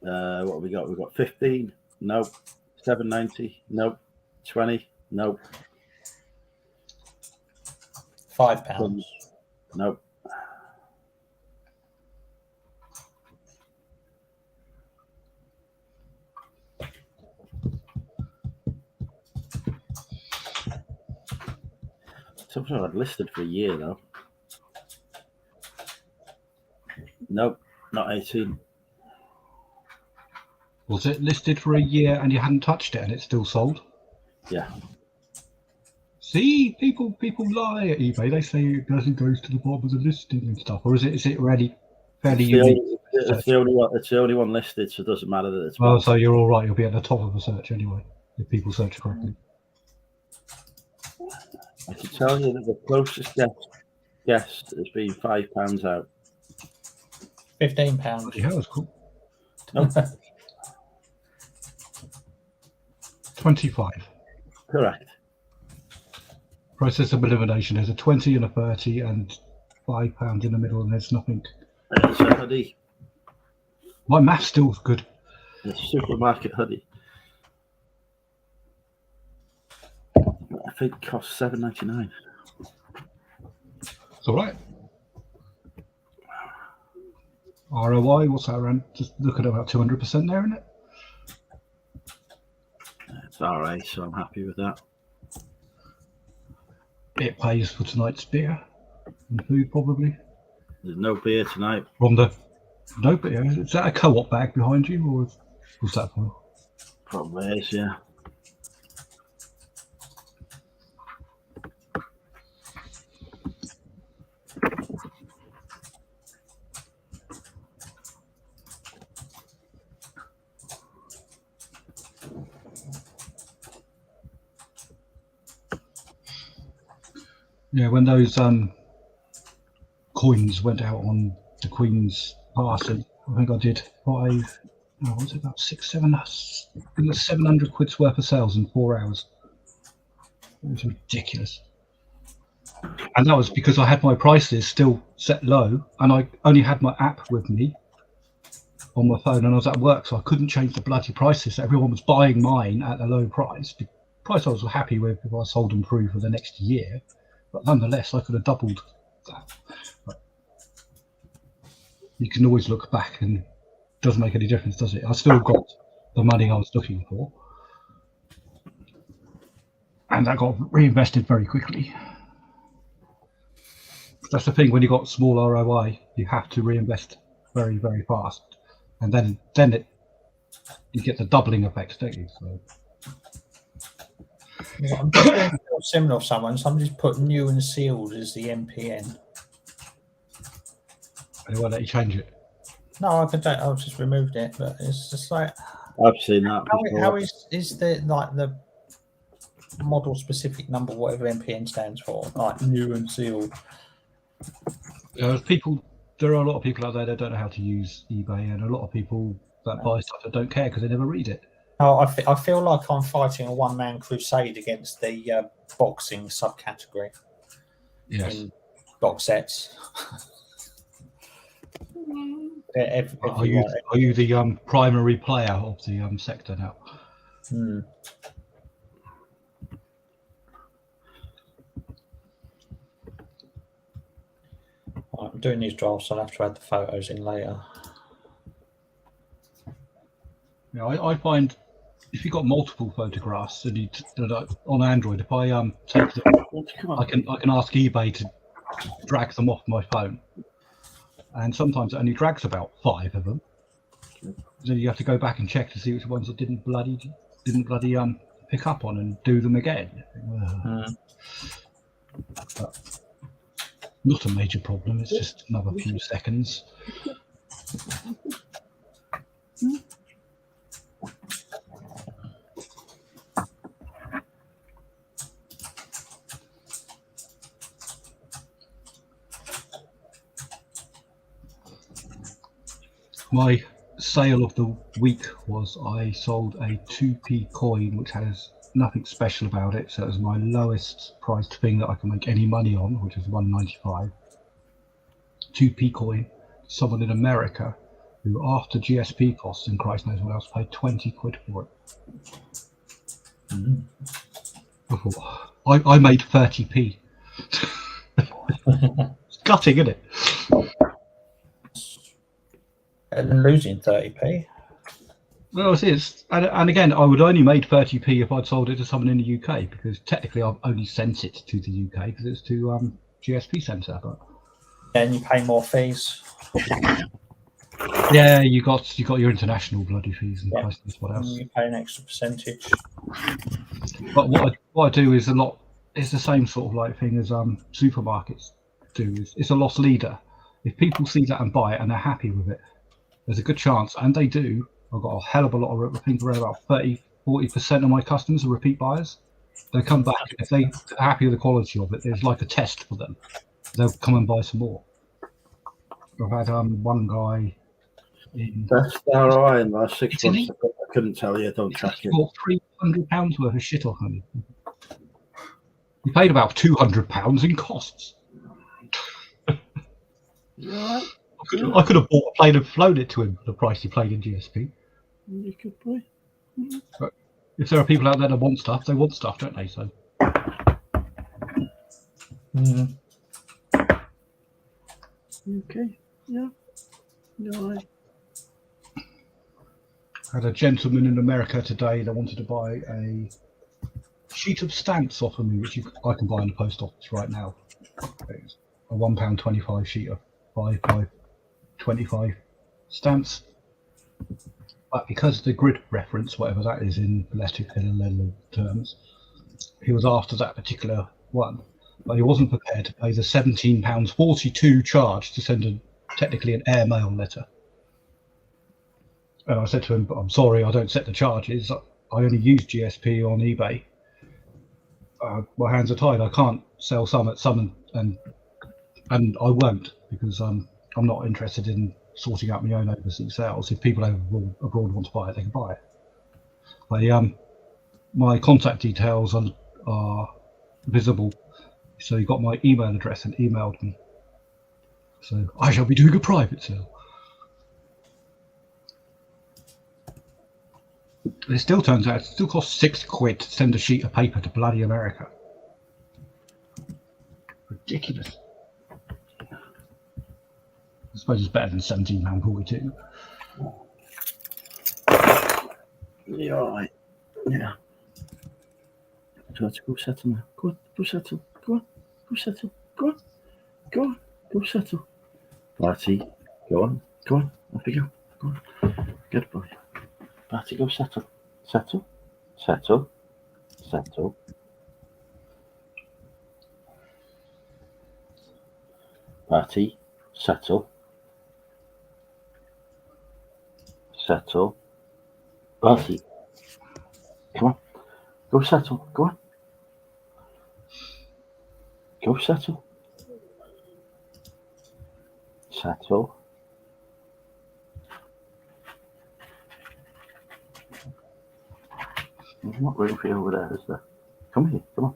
What have we got? We've got 15. No. 7.90. No. 20. No. £5. No. Something I'd listed for a year though. Nope, not 18. Was it listed for a year and you hadn't touched it and it's still sold? Yeah. See, people lie at eBay. They say it doesn't go to the bottom of the listing and stuff, or is it really fairly unique? It's the only one listed, so it doesn't matter that it's. Oh, so you're all right. You'll be at the top of the search anyway if people search correctly. I can tell you that the closest guess has been £5 out. £15. Yeah, that's cool. Nope. 25. Correct. Process of elimination. There's a 20 and a 30 and £5 in the middle, and there's nothing. It's a hoodie. My math's still good. It's a supermarket hoodie. I think it costs $7.99. It's all right. ROI, what's that around? Just look at about 200% there, isn't it? It's all right, so I'm happy with that. It pays for tonight's beer and food, probably. There's no beer tonight. From the no beer. Is that a co-op bag behind you, or what's that for? Probably is, yeah. Yeah, when those coins went out on the Queen's party, I think I did what was it, about 700 quid's worth of sales in 4 hours. It was ridiculous. And that was because I had my prices still set low, and I only had my app with me on my phone, and I was at work, so I couldn't change the bloody prices. Everyone was buying mine at a low price. The price I was happy with if I sold them through for the next year, but nonetheless, I could have doubled that. But you can always look back, and it doesn't make any difference, does it? I still got the money I was looking for, and that got reinvested very quickly. That's the thing, when you've got small ROI, you have to reinvest very, very fast. And then you get the doubling effect, don't you? So. Yeah, I'm just doing similar to someone. Somebody's put new and sealed as the MPN. And they won't let you change it. No, I've just removed it, but it's just like I've seen that. how is the the model specific number, whatever MPN stands for, like new and sealed? There are a lot of people out there that don't know how to use eBay, and a lot of people that buy stuff that don't care because they never read it. Oh, I feel like I'm fighting a one-man crusade against the boxing subcategory. Yes. In box sets. Are you the primary player of the sector now? Hmm. I'm doing these drafts, so I'll have to add the photos in later. Yeah, I find if you've got multiple photographs and on Android, if I take them, I can ask eBay to drag them off my phone, and sometimes it only drags about 5 of them. So you have to go back and check to see which ones it didn't bloody pick up on and do them again. But not a major problem. It's just another few seconds. My sale of the week was I sold a 2p coin which has nothing special about it, so it was my lowest priced thing that I can make any money on, which is 1.95. 2p coin. Someone in America who, after GSP costs and Christ knows what else, paid 20 quid for it. I made 30p. It's gutting, isn't it? And losing 30p. Well, it is, and again, I would only made 30p if I'd sold it to someone in the UK, because technically I've only sent it to the UK because it's to GSP Centre. But and you pay more fees. Yeah, you got your international bloody fees and prices. What else? And you pay an extra percentage. But what I do is it's the same sort of like thing as supermarkets do. It's a loss leader. If people see that and buy it and they're happy with it, there's a good chance, and they do. I've got a hell of a lot of, I think around about 30-40% of my customers are repeat buyers. They come back, if they're happy with the quality of it, there's like a test for them. They'll come and buy some more. I've had one guy in... That's ROI in the last 6 months. I couldn't tell you, don't track it. Bought £300 worth of shit off me. He paid about £200 in costs. Right. I could have bought a plane and flown it to him for the price he paid in GSP. You could play. But if there are people out there that want stuff, they want stuff, don't they? So. Okay. Yeah. Right. I had a gentleman in America today that wanted to buy a sheet of stamps off of me, which I can buy in the post office right now. It's a £1.25 sheet of 5 by 25 stamps. But because the grid reference, whatever that is in letter terms, he was after that particular one. But he wasn't prepared to pay the £17.42 charge to send technically an airmail letter. And I said to him, "But I'm sorry, I don't set the charges. I only use GSP on eBay. My hands are tied. I can't sell some at some, and I won't, because I'm not interested in sorting out my own overseas sales. If people abroad want to buy it, they can buy it. But my contact details are visible. So he got my email address and emailed me. So I shall be doing a private sale. It still turns out it still costs £6 to send a sheet of paper to bloody America. Ridiculous. I suppose it's better than £17.42. Yeah, all right. Yeah. So let's go settle now. Go on, go settle. Go on, go settle. Go on, go on, go settle. Barty, go on, go on. Off you go. Go on. Good boy. Barty, go settle. Settle. Settle. Settle. Barty, settle. Settle. Barty, come on. Go settle. Go on. Go settle. Settle. There's not room for you over there, is there? Come here. Come on.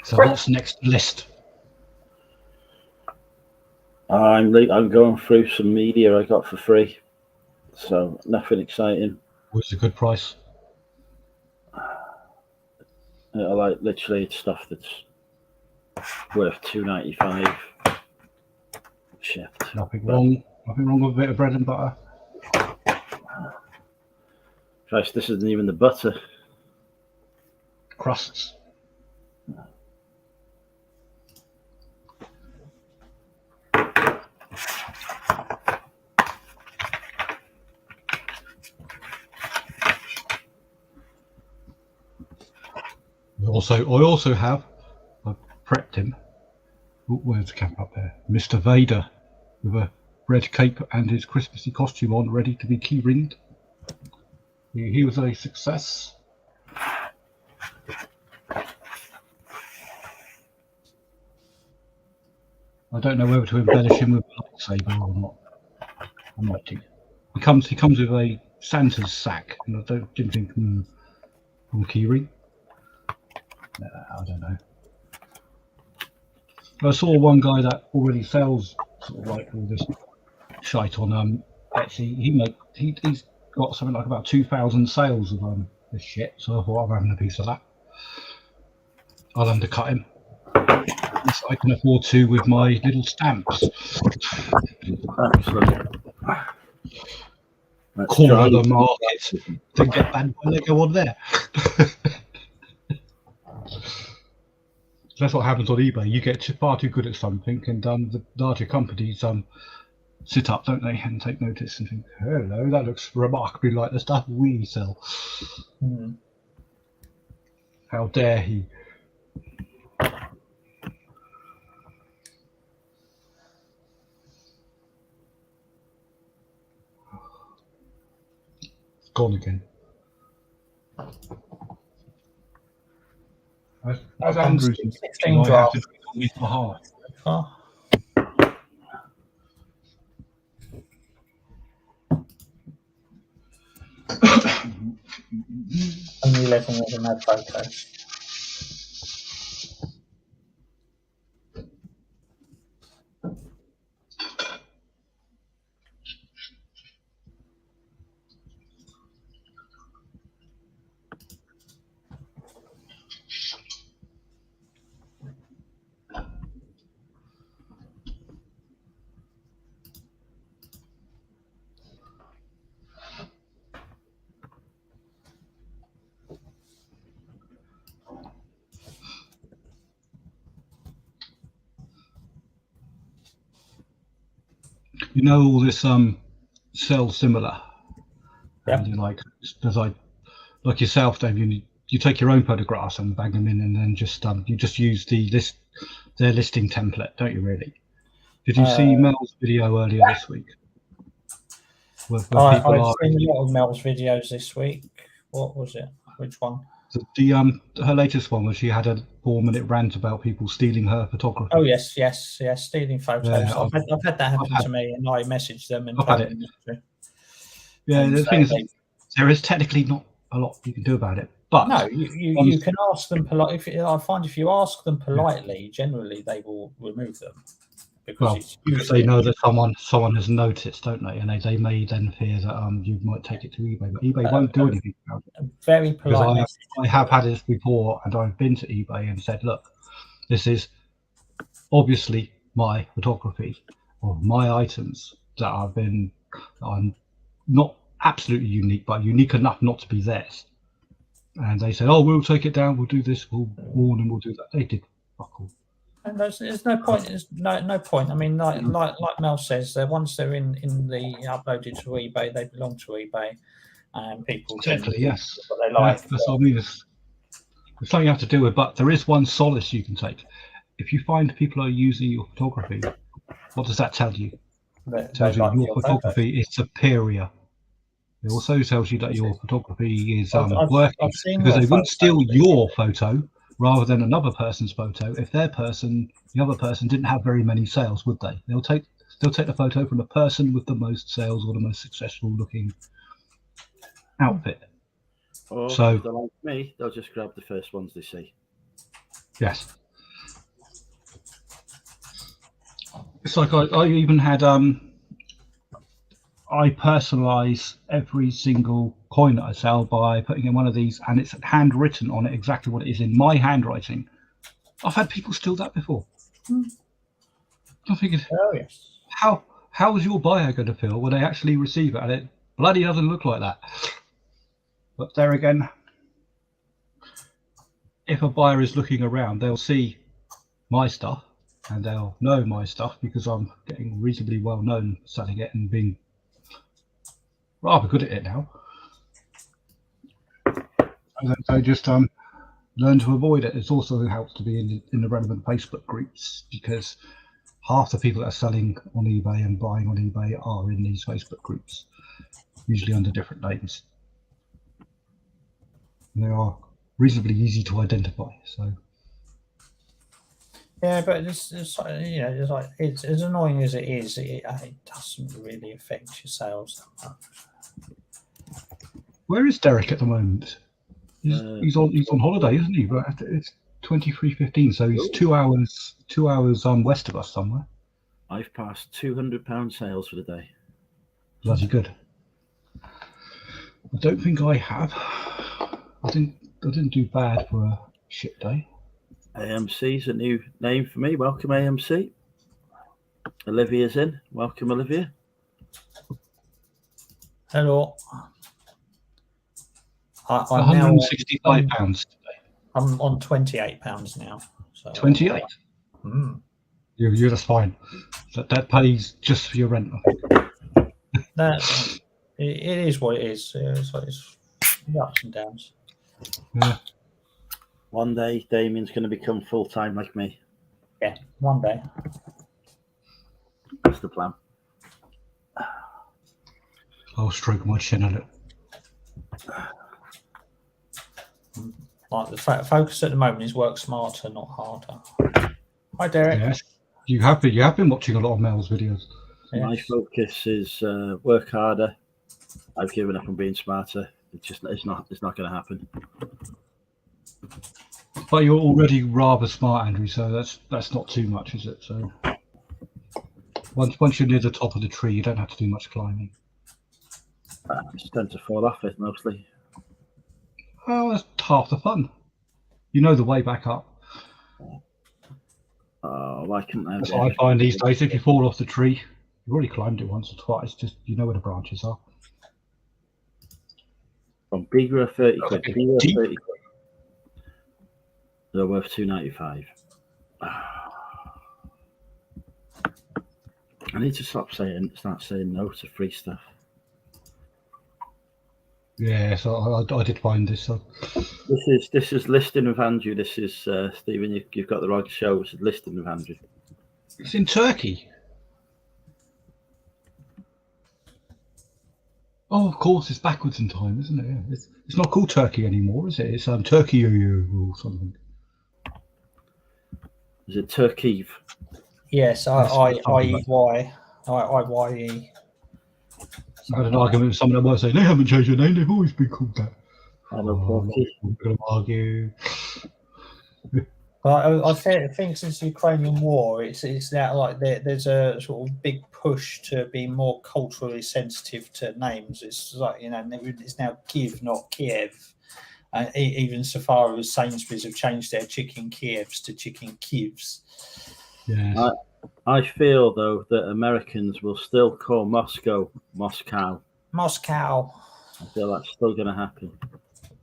So what's next on the list? I'm going through some media I got for free, so nothing exciting. What's a good price? Like literally it's stuff that's worth $2.95. Shit. Nothing wrong. Nothing wrong with a bit of bread and butter. Christ, this isn't even the butter. Crusts. I also have, I've prepped him. Oh, where's the camp up there? Mr. Vader with a red cape and his Christmassy costume on, ready to be key ringed. He was a success. I don't know whether to embellish him with a lightsaber or not. I might do. He comes with a Santa's sack, and I didn't think, on a key ring. I don't know. I saw one guy that already sells sort of like all this shite on Etsy. He's got something like about 2,000 sales of this shit. So I thought I'm having a piece of that. I'll undercut him. Yes, I can afford to with my little stamps. Excellent. Corner the market to get bad when they go on there. That's what happens on eBay. You get far too good at something, and the larger companies sit up, don't they, and take notice and think, "Hello, that looks remarkably like the stuff we sell." Mm. How dare he? It's gone again. As Andrew's 16 I have draft. to do it on his behalf. Oh. Only 11 with no photos. You know all this sell similar. Yep. And you're like, like yourself, Damien, you take your own photographs and bang them in, and then you just use their listing template, don't you? Really? Did you see Mel's video earlier this week? Where I've people are seen a lot of Mel's videos this week. What was it? Which one? Her latest one was she had a 4-minute rant about people stealing her photography. Oh yes, stealing photos. Yeah, I've had that happen to me, and I messaged them and I've told had them. Yeah, And the so thing is, they- there is technically not a lot you can do about it. But no, you can ask them politely. I find if you ask them politely, generally they will remove them because it's because they know that someone has noticed, don't they? And they may then fear that you might take it to eBay, but eBay won't do anything about it. a very polite Because message. I have had this before, and I've been to eBay and said, look, this is obviously my photography of my items that I'm not absolutely unique, but unique enough not to be theirs. And they said, oh, we'll take it down, we'll do this, we'll warn and we'll do that. They did fuck all. And there's no point. There's no point. I mean, like Mel says, once they're in the uploaded to eBay, they belong to eBay, and people Exactly, yes. what they like. Yeah, that's what I mean. It's something you have to deal with, but there is one solace you can take. If you find people are using your photography, what does that tell you? It tells you like your photography is superior. It also tells you that your photography is working, because they wouldn't steal your photo rather than another person's photo if the other person didn't have very many sales, would they? They'll take the photo from the person with the most sales or the most successful looking outfit. Or So, if they're like me, they'll just grab the first ones they see. yes. It's like I even had I personalize every single coin that I sell by putting in one of these, and it's handwritten on it exactly what it is in my handwriting. I've had people steal that before. I'm thinking, Oh yes. how is your buyer going to feel when they actually receive it and it bloody doesn't look like that? But there again, if a buyer is looking around, they'll see my stuff and they'll know my stuff because I'm getting reasonably well known selling it and being rather good at it now. So just learn to avoid it. It also helps to be in the relevant Facebook groups, because half the people that are selling on eBay and buying on eBay are in these Facebook groups, usually under different names. And they are reasonably easy to identify. So yeah, but it's like it's as annoying as it is. It doesn't really affect your sales that much. where is Derek at the moment? He's on holiday, isn't he? But it's 23:15, so he's 2 hours west of us somewhere. I've passed £200 sales for the day. Bloody good. I don't think I have. I didn't do bad for a shit day. AMC's a new name for me. Welcome, AMC. Olivia's in. Welcome, Olivia. Hello. I'm £165 today. I'm on £28 now. So, 28. You're just fine. That pays just for your rent, I think. It is what it is. It's ups and downs. Yeah. One day, Damien's going to become full-time like me. Yeah, one day. That's the plan. I'll stroke my chin a little. Like the focus at the moment is work smarter, not harder. Hi, Derek. Yes. You have been watching a lot of Mel's videos. Yes. My focus is work harder. I've given up on being smarter. It's not going to happen. But you're already rather smart, Andrew, so that's not too much, is it? So once you're near the top of the tree, you don't have to do much climbing. I just tend to fall off it mostly. Oh, that's half the fun. You know the way back up. Oh, why couldn't I? That's what I find these days. If you fall off the tree, you've already climbed it once or twice. Just you know where the branches are. From Bigger 30 quid. Okay. Bigger 30 quid. They're worth £2.95. I need to start saying no to free stuff. Yeah, so I did find this. So. This is Listing with Andrew. This is Stephen. You've got the right show. This is Listing with Andrew. It's in Turkey. Oh, of course, it's backwards in time, isn't it? Yeah. It's not called Turkey anymore, is it? It's Turkey or something. Is it Turkey? Yes, I-E-Y. I-Y-E. I had an argument with someone at work saying they haven't changed their name, they've always been called that. Hello, Turkey. I'm going to argue. But I think since the Ukrainian war, it's now like there's a sort of big push to be more culturally sensitive to names. It's like, you know, it's now Kiev, not Kiev. And even so far as Sainsbury's have changed their chicken Kievs to chicken Kievs. Yes. I feel, though, that Americans will still call Moscow Moscow. Moscow. I feel that's still going to happen.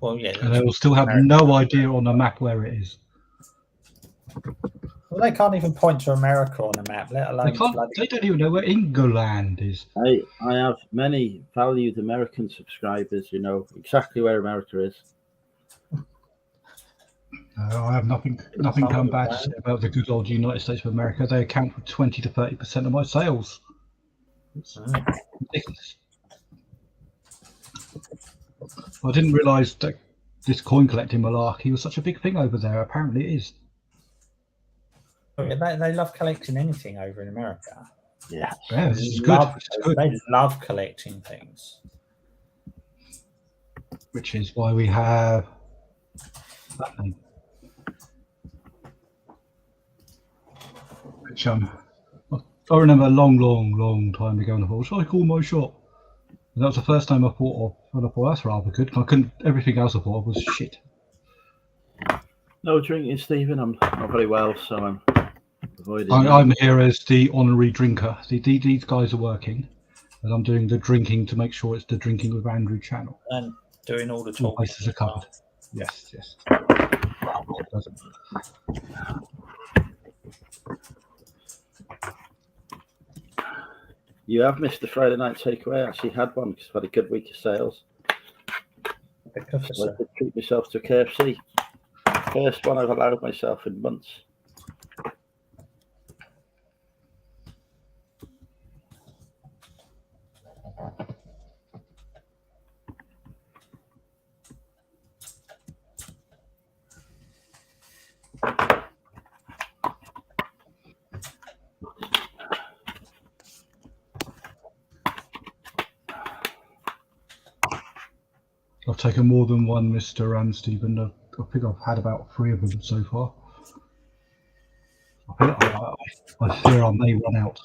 Well, yeah. And they will still have no idea on the map where it is. Well, they can't even point to America on the map, let alone. They don't even know where England is. I have many valued American subscribers who know exactly where America is. I have nothing bad to say about the good old United States of America. They account for 20 to 30% of my sales. It's ridiculous. I didn't realise that this coin collecting malarkey was such a big thing over there. Apparently it is. Oh, yeah, they love collecting anything over in America. Yeah, this is good. They love collecting things. Which is why we have that name. Which I remember a long time ago, and I thought, should I call my shop? And that was the first time I thought of, and I thought that's rather good. I couldn't. Everything else I thought of was shit. No drinking, Stephen. I'm not very well, so I'm avoiding. I'm here as the honorary drinker. These guys are working, and I'm doing the drinking to make sure it's the Drinking with Andrew channel. And doing all the All talking. places are covered. Yes. You have missed the Friday night takeaway. I actually had one because I've had a good week of sales. So I did treat myself to a KFC. First one I've allowed myself in months. I've taken more than one, Mr. Stephen. I think I've had about 3 of them so far. I fear I may run out.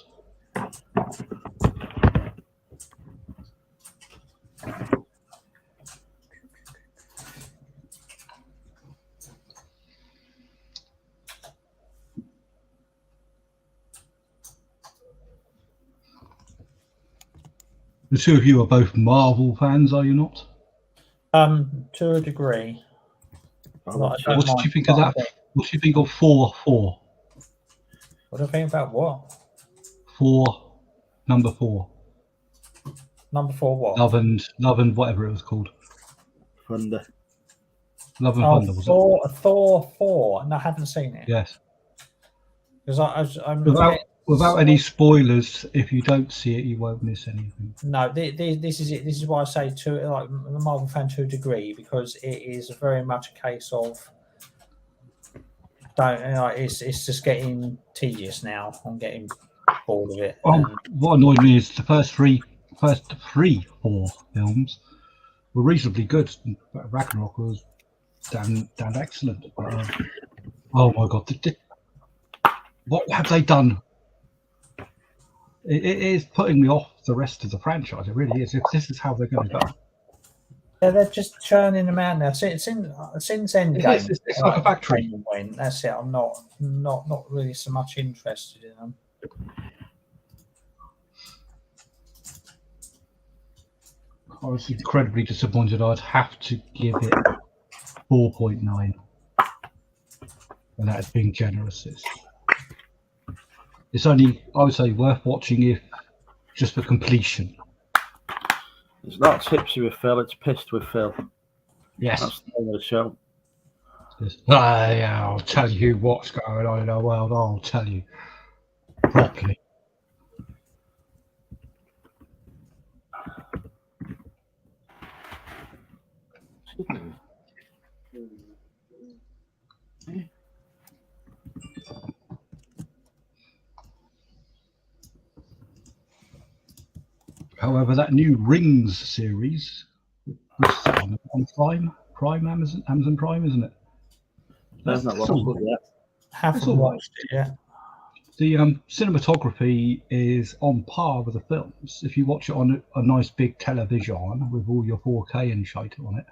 The two of you are both Marvel fans, are you not? To a degree. What did you think of that? What do you think of 4-4? What do you think about what? Number 4. Number 4 what? Love and whatever it was called. Thunder. Love and Thunder, was it? Thor 4. No, I haven't seen it. Yes. Because I'm without any spoilers, if you don't see it, you won't miss anything. No, this is it. This is why I say to like the Marvel fan to a degree, because it is very much a case of it's just getting tedious now. I'm getting bored of it. What annoyed me is the first three, 4 films were reasonably good. Ragnarok was damn excellent. Oh my god, what have they done? It is putting me off the rest of the franchise. It really is. If this is how they're going to go. Yeah, they're just churning them out now. Since Endgame, it's like a factory. That's it. I'm not really so much interested in them. I was incredibly disappointed. I'd have to give it 4.9, and that's being generous. It's only, I would say, worth watching if just for completion. It's not tipsy with Phil, it's pissed with Phil. Yes. That's the name of the show. Yes. I'll tell you what's going on in the world. I'll tell you properly. However, that new Rings series, which is on Prime, Amazon Prime, isn't it? That's not watched it yet. Haven't watched it yet. The cinematography is on par with the films. If you watch it on a nice big television with all your 4K and shite on it,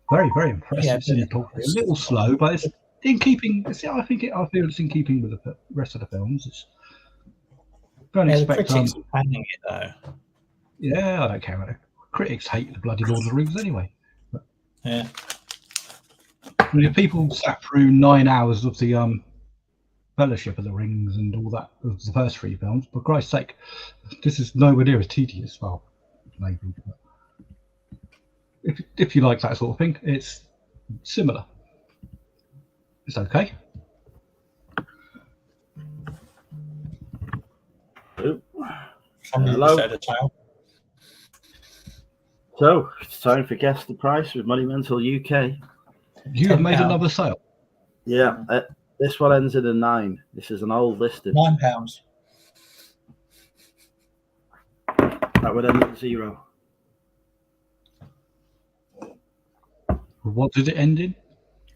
very, very impressive cinematography. A little slow, but it's in keeping. I feel it's in keeping with the rest of the films. It's don't expect. The critics are banging it though. Yeah, I don't care about it. Critics hate the bloody Lord of the Rings anyway. But, yeah. I mean, if people sat through 9 hours of the Fellowship of the Rings and all that, of the first 3 films, for Christ's sake, this is nowhere near as tedious. Well, maybe. But if you like that sort of thing, it's similar. It's okay. Hello. So it's time for Guess the Price with Money Mental UK. You have made another sale. Yeah, this one ends in a 9. This is an old listing. £9. That would end at 0. What did it end in?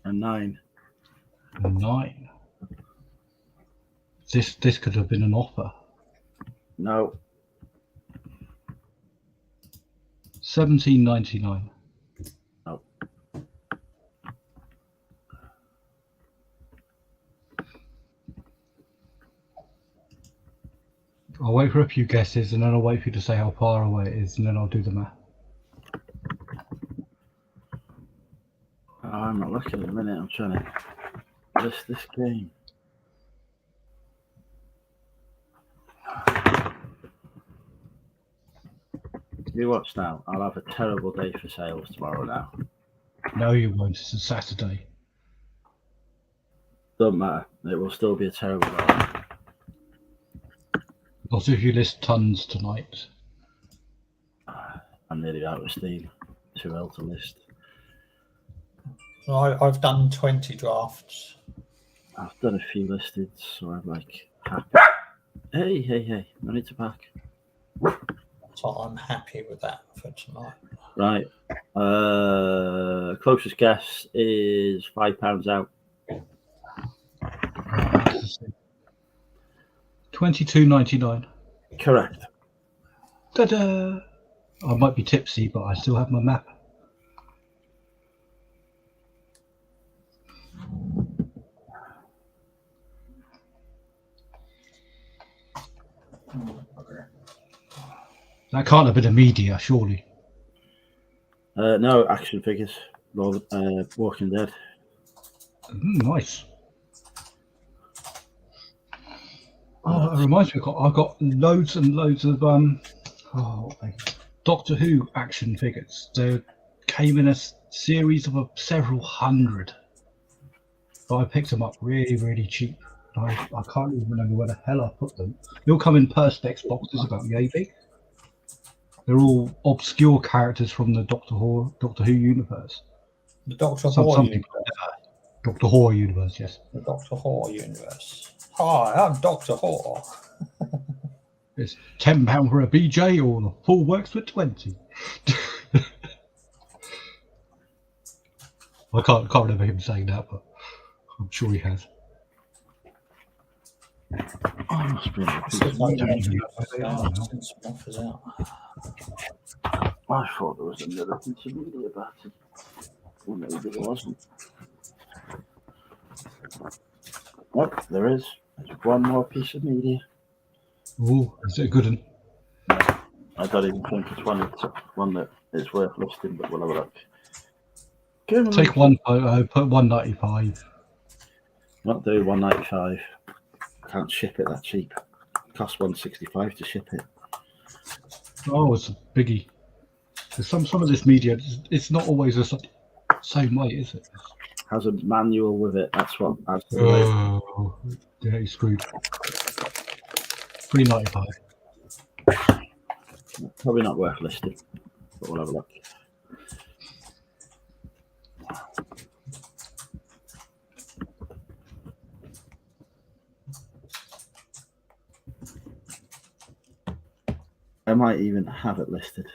A 9. A 9. This could have been an offer. No. $17.99. No. I'll wait for a few guesses and then I'll wait for you to say how far away it is and then I'll do the math. Oh, I'm not looking at the minute. I'm trying to list this game. You watch now. I'll have a terrible day for sales tomorrow now. No, you won't. It's a Saturday. Doesn't matter. It will still be a terrible day. Not if you list tons tonight. I'm nearly out of steam. Too ill to list. I've done 20 drafts. I've done a few listings, so I'm like happy. Hey. No need to pack. So I'm happy with that for tonight. Right. Closest guess is £5 out. $22.99. Correct. Ta-da! I might be tipsy, but I still have my map. That can't have been a media, surely. No, action figures. Walking Dead. Nice. Oh, that reminds me, I've got loads and loads of Doctor Who action figures. They came in a series of several hundred. But I picked them up really, really cheap. I can't even remember where the hell I put them. They all come in Perspex boxes about yay big. They're all obscure characters from the Doctor Who universe. The Doctor Who universe. Doctor Who universe, yes. The Doctor Who universe. Hi, I'm Doctor Who. It's £10 for a BJ, or the full works for 20. I can't remember him saying that, but I'm sure he has. I must be I thought there was another piece of media about it. Well, maybe there wasn't. Oh, there is. There's one more piece of media. Oh, is it a good one? I don't even think it's one that is worth listing, but we'll have a look. Take one photo, put $1.95. Not do $1.95. Can't ship it that cheap. It costs $1.65 to ship it. Oh, it's a biggie. Some of this media, it's not always the same way, is it? Has a manual with it. That's what. Oh, yeah, he's screwed. $3.95. Probably not worth listing, but we'll have a look. I might even have it listed.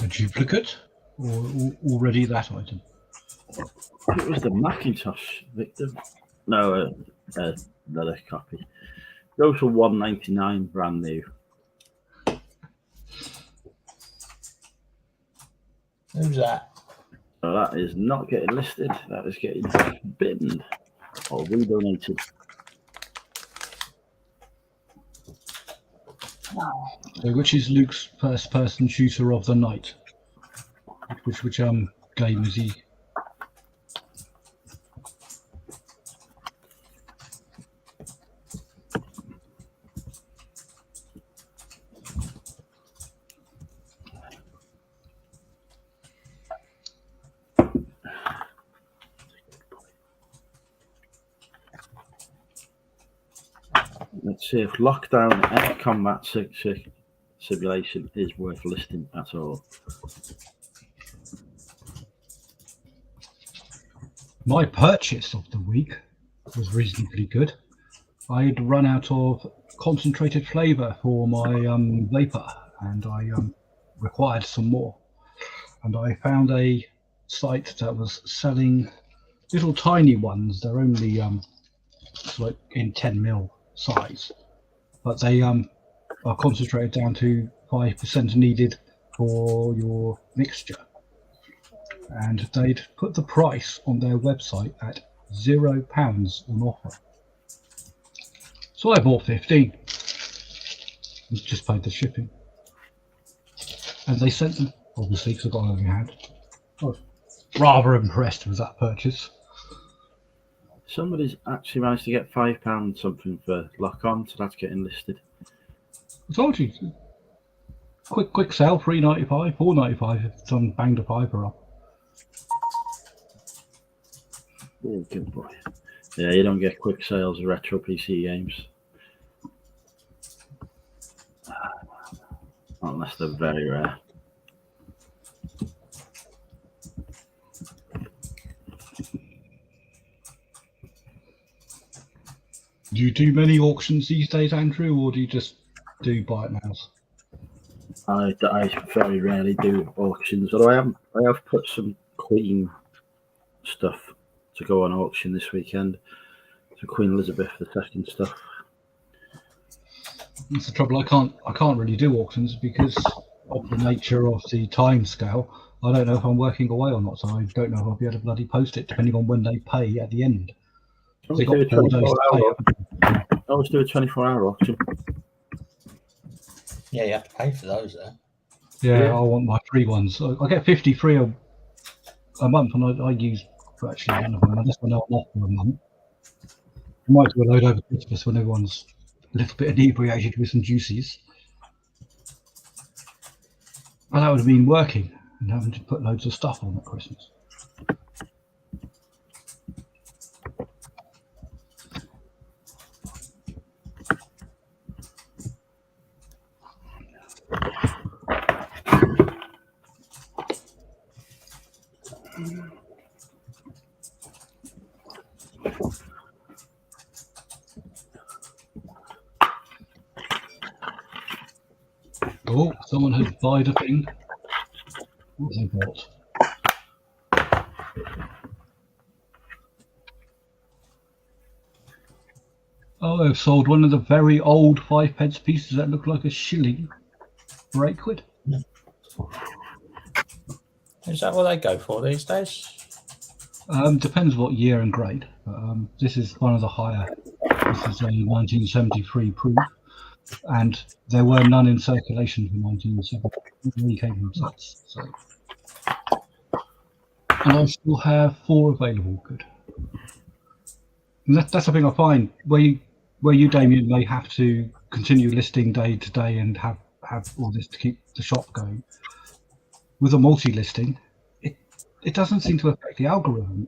A duplicate, or already that item? It was the Macintosh, Victor. No, another copy. Goes for $1.99, brand new. Who's that? So that is not getting listed. That is getting binned or redonated. So which is Luke's first-person shooter of the night? Which game is he? Let's see if Lockdown Air Combat Simulation is worth listing at all. My purchase of the week was reasonably good. I'd run out of concentrated flavour for my vapor, and I required some more. And I found a site that was selling little tiny ones. They're only like in 10mm size, but they are concentrated down to 5% needed for your mixture. And they'd put the price on their website at £0 on offer. So I bought 15. Just paid the shipping. And they sent them, obviously, because I got them in hand. I was rather impressed with that purchase. Somebody's actually managed to get £5 something for Lock On, so that's getting listed. I told you. Quick sale, $3.95, $4.95 if someone banged a fiver up. Oh, good boy. Yeah, you don't get quick sales of retro PC games. Unless they're very rare. Do you do many auctions these days, Andrew, or do you just do buy it nows? I very rarely do auctions, although I have put some Queen stuff to go on auction this weekend. So Queen Elizabeth II stuff. That's the trouble. I can't really do auctions because of the nature of the time scale. I don't know if I'm working away or not, so I don't know if I'll be able to bloody post it, depending on when they pay at the end. They got 4 days to pay. I always do a 24-hour auction. Yeah, you have to pay for those there. Yeah, I want my free ones. So I get 53 a month, and I use virtually none of them. Unless I know I'm off for a month. I might do a load over Christmas when everyone's a little bit inebriated with some juices. And that would have been working and having to put loads of stuff on at Christmas. Oh, someone has bought a thing. What have they bought? Oh, they've sold one of the very old 5p pieces that look like a shilling for £8. Is that what they go for these days? Depends what year and grade. But, this is one of the higher. This is a 1973 proof, and there were none in circulation for 1973. We came from sets, so. And I still have 4 available. Good. And that's the thing I find where you, Damien, may have to continue listing day to day and have all this to keep the shop going. With a multi-listing, it doesn't seem to affect the algorithm.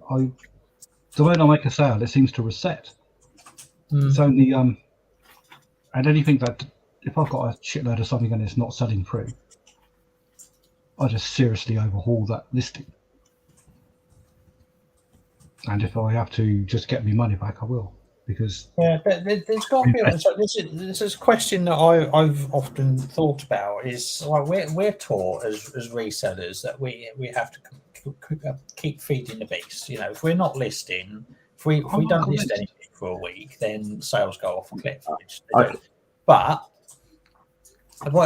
The moment I make a sale, it seems to reset. It's only and anything that if I've got a shitload of something and it's not selling through, I just seriously overhaul that listing. And if I have to just get my money back, I will, because there's got to be. So this is a question that I've often thought about. Is like we're taught as resellers that we have to keep feeding the beast. You know, if we're not listing, if we don't list anything for a week, then sales go off a cliff. Which they do. But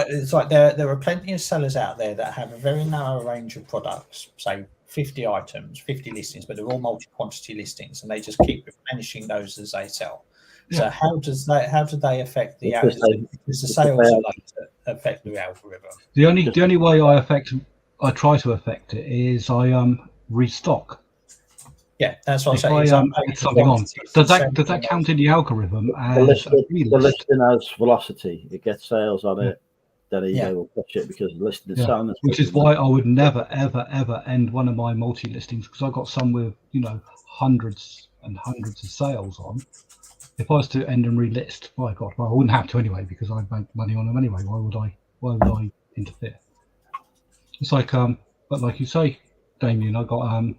it's like there are plenty of sellers out there that have a very narrow range of products, say 50 items, 50 listings, but they're all multi-quantity listings, and they just keep replenishing those as they sell. Yeah. So how do they affect the algorithm? Does the sales affect the algorithm? The only way I try to affect it is I restock. Yeah, that's what I'm saying. Add something on. Does that count in the algorithm as the listing has velocity? It gets sales on it. Then eBay will push it because the listing is selling. Which is why I would never, ever, ever end one of my multi listings, because I've got some with hundreds and hundreds of sales on. If I was to end and relist, my God, well, I wouldn't have to anyway, because I make money on them anyway. Why would I interfere? It's like but like you say, Damien, I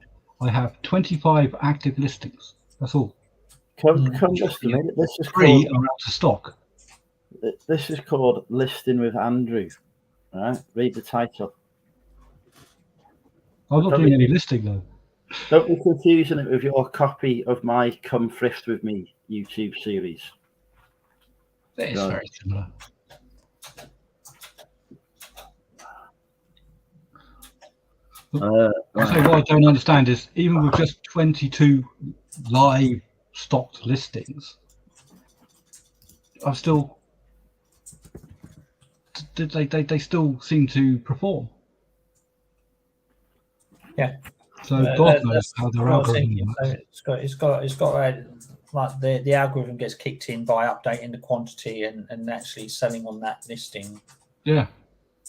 have 25 active listings. That's all. Come just a minute. This is 3 are out of stock. This is called Listing with Andrew. Right? Read the title. I'm not doing any listing though. Don't be confusing it with your copy of my Come Thrift With Me YouTube series. It's very similar. What I don't understand is, even with just 22 live stocked listings, they still seem to perform. Yeah. So God knows how their algorithm works. It's got like the algorithm gets kicked in by updating the quantity and actually selling on that listing. Yeah.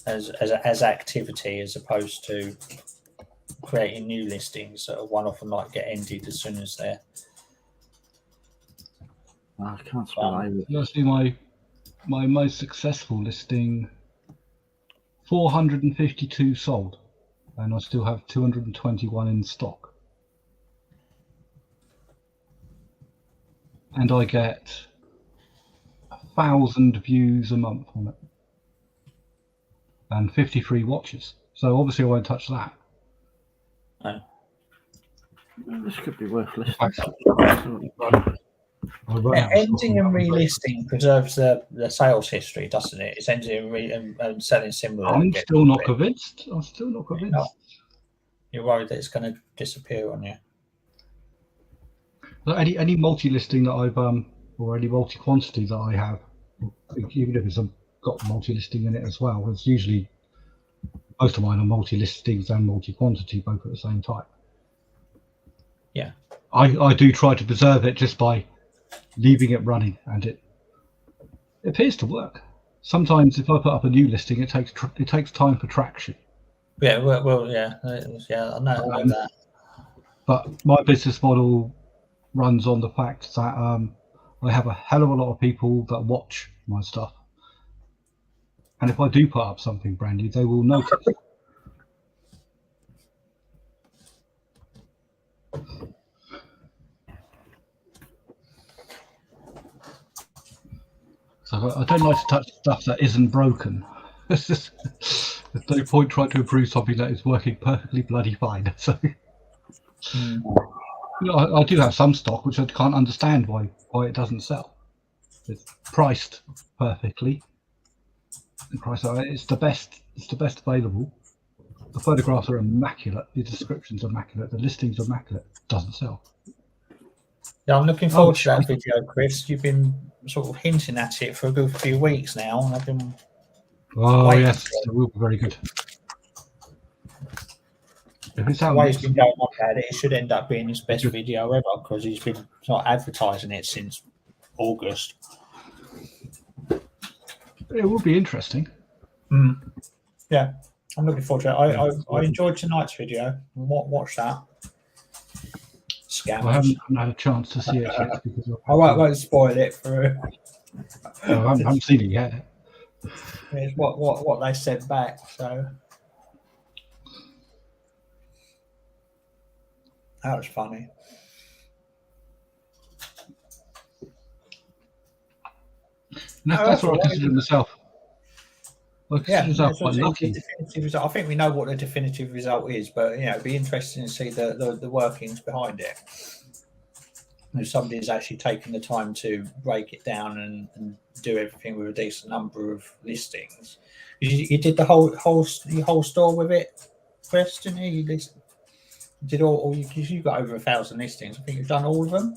As activity, as opposed to creating new listings that are one-off and might get ended as soon as they're. I can't spell either. Actually, my most successful listing, 452 sold, and I still have 221 in stock. And I get 1,000 views a month on it, and 53 watches. So obviously I won't touch that. No. This could be worth listing. Ending and relisting preserves the sales history, doesn't it? It's ending and selling similar. I'm still not convinced. You're worried that it's going to disappear on you. Any multi-listing that I've or any multi-quantity that I have, even if it's got multi-listing in it as well, it's usually most of mine are multi-listings and multi-quantity both at the same time. Yeah, I do try to preserve it just by leaving it running, and it appears to work. Sometimes if I put up a new listing, it takes time for traction. Yeah, well, yeah, I know that. But my business model runs on the fact that I have a hell of a lot of people that watch my stuff, and if I do put up something brand new, they will notice. So I don't like to touch stuff that isn't broken. There's no point trying to improve something that is working perfectly bloody fine. So, I do have some stock which I can't understand why it doesn't sell. It's priced perfectly. It's the best available. The photographs are immaculate. The description's immaculate. The listing's immaculate. Doesn't sell. Yeah, I'm looking forward to that video, Chris. You've been sort of hinting at it for a good few weeks now, and I've been. Oh yes, it will be very good. If it's the way he's been going on about it, it should end up being his best video ever, because he's been not advertising it since August. It will be interesting. Yeah, I'm looking forward to it. I enjoyed tonight's video. Watch that. Scams. I haven't had a chance to see it yet. I won't spoil it for. I haven't seen it yet. It's what they said back. So that was funny. And that's what I consider myself. I consider myself quite the lucky. definitive result. I think we know what the definitive result is, but it'd be interesting to see the workings behind it. If somebody's actually taken the time to break it down and do everything with a decent number of listings. You did the whole store with it, Chris, didn't you? You did all you got over 1,000 listings. I think you've done all of them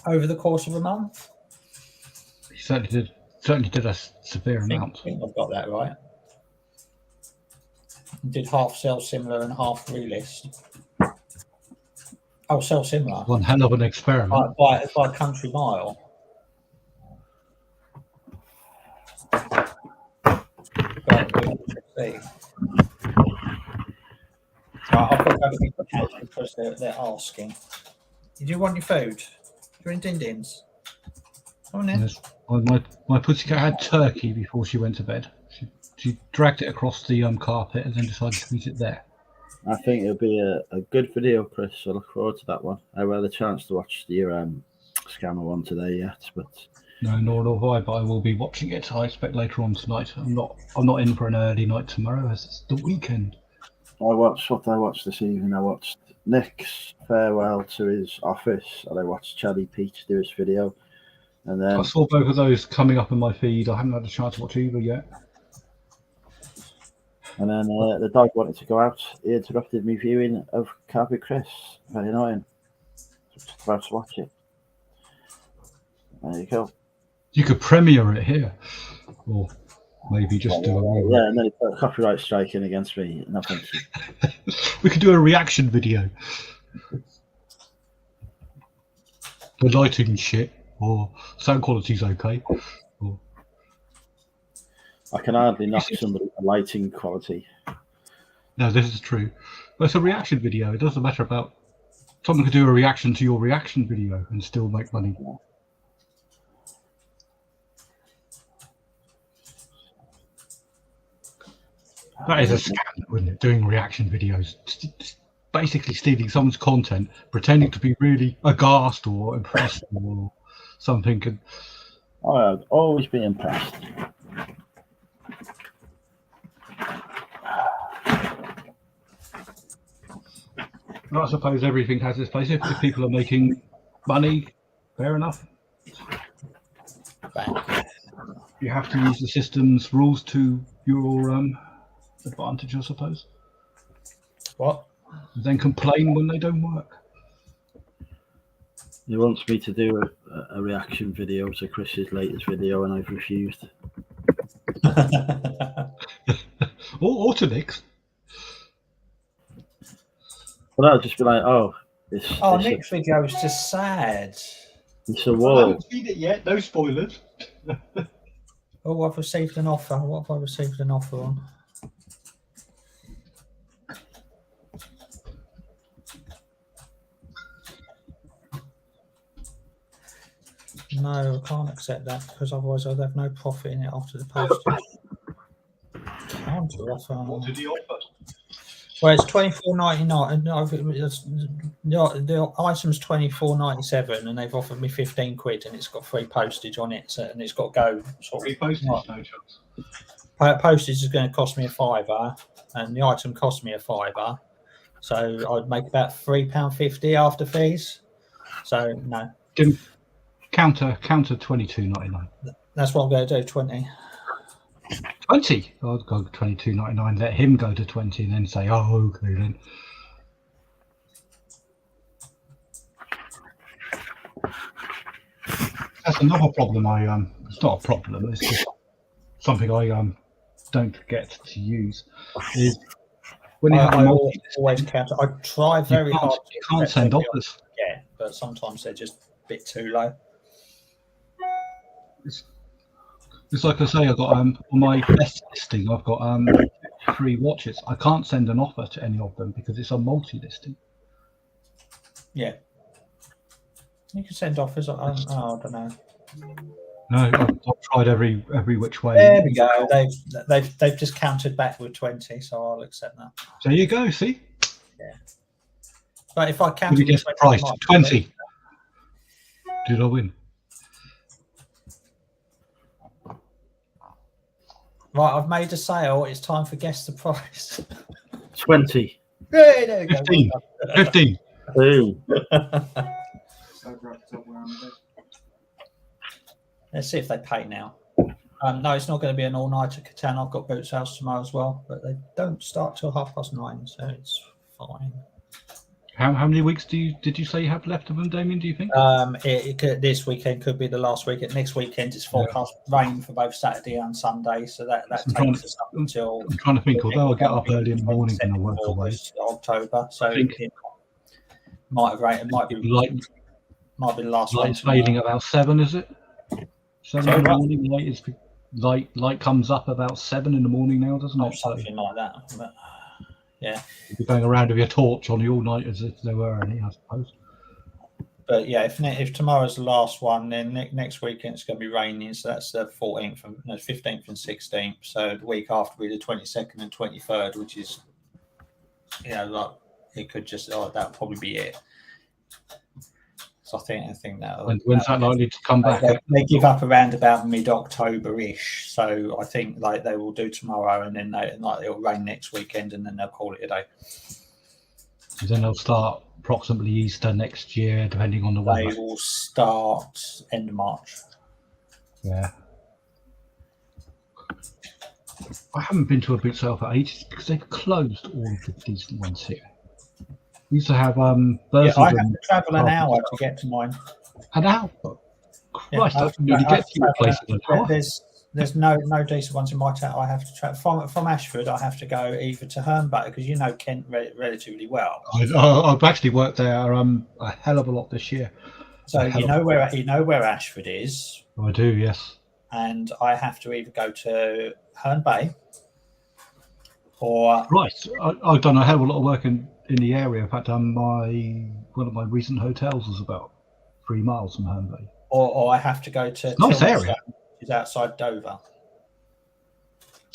over the course of a month. You certainly did a severe amount. I think I've got that right. Did half sell similar and half relist. Oh, sell similar. One hell of an experiment. By a country mile. See. So I've got to go to the catch because they're asking. Did you want your food? Do you want din-dins? Come on in. Yes. My pussycat had turkey before she went to bed. She dragged it across the carpet and then decided to eat it there. I think it'll be a good video, Chris. I look forward to that one. I haven't had a chance to watch your scammer one today yet, but no, nor have I. But I will be watching it. I expect later on tonight. I'm not in for an early night tomorrow, as it's the weekend. I watched this evening. I watched Nick's farewell to his office, and I watched Charlie Peach do his video, and then I saw both of those coming up in my feed. I haven't had a chance to watch either yet. And then the dog wanted to go out. He interrupted me viewing of Carpet Chris. Very annoying. Just about to watch it. There you go. You could premiere it here, or maybe just do a yeah, and then he put a copyright strike in against me. No, thank you. We could do a reaction video. The lighting shit, or sound quality's okay. Or... I can hardly knock somebody for lighting quality. No, this is true. But it's a reaction video. It doesn't matter about... Someone could do a reaction to your reaction video and still make money. Yeah. That is a scam, wouldn't it? Doing reaction videos. Basically stealing someone's content, pretending to be really aghast or impressed or something. I've always been impressed. I suppose everything has its place. If people are making money, fair enough. You have to use the system's rules to your advantage, I suppose. What? Then complain when they don't work. He wants me to do a reaction video to Chris's latest video, and I've refused. or to Nick's. Well, I'll just be like, oh, Nick's video is just sad. It's a I wall. haven't seen it yet. No spoilers. Oh, I've received an offer. What have I received an offer on? No, I can't accept that because otherwise I'd have no profit in it after the postage. What did he offer? Well, it's $24.99. The item's $24.97, and they've offered me £15, and it's got free postage on it, and it's got to go. Free postage, no chance. Postage is going to cost me £5, and the item cost me £5, so I'd make about £3.50 after fees. So no. Counter $22.99. That's what I'm going to do. 20. 20. I'd go $22.99. Let him go to 20, and then say, "Oh, okay then." That's another problem. It's not a problem. It's just something I don't get to use. Is when you have I always counter. I try very hard. You can't send offers. Yeah, but sometimes they're just a bit too low. It's like I say, I've got on my best listing, I've got 3 watches. I can't send an offer to any of them because it's a multi-listing. Yeah, you can send offers. I don't know. No, I've tried every which way. There we go. They've just counted back with 20, so I'll accept that. There you go. See. Yeah. But if I count, Did we guess the price? 20. Did I win? Right, I've made a sale. It's time for guess the price. 20. Hey, there we go. 15. 15. Boom. Let's see if they pay now. No, it's not going to be an all-nighter Catan. I've got boot sales tomorrow as well, but they don't start till 9:30, so it's fine. How many weeks did you say you have left of them, Damien, do you think? This weekend could be the last weekend. Next weekend it's forecast rain for both Saturday and Sunday, so that takes us up until... I'm trying to think, although I get up early in the morning and I work away. October, so it might have rained. It might be the last one. Light's fading about 7, is it? 7 in the morning. Light comes up about 7 in the morning now, doesn't it? Something like that. But, yeah. You'd be going around with your torch on the all-nighters if there were any, I suppose. But yeah, if tomorrow's the last one, then next weekend it's going to be raining. So that's the 14th, 15th and 16th. So the week after will be the 22nd and 23rd, which is, like it could just that'll probably be it. So I think that when's that likely to come back? They give up around about mid-October-ish. So I think like they will do tomorrow, and then it'll rain next weekend, and then they'll call it a day. And then they'll start approximately Easter next year, depending on the weather. They will start end of March. Yeah. I haven't been to a boot sale for ages because they've closed all of the decent ones here. We used to have I have to travel an hour to get to mine. An hour? Christ, I can really get to your place in an hour. There's no decent ones in my town. I have to travel from Ashford. I have to go either to Herne-Bay, because you know Kent relatively well. I've actually worked there a hell of a lot this year. So you know where Ashford is. I do, yes. And I have to either go to Herne-Bay or... Right. I've done a hell of a lot of work in the area. In fact, one of my recent hotels was about 3 miles from Herne-Bay. Or I have to go to... Nice area. Which is outside Dover.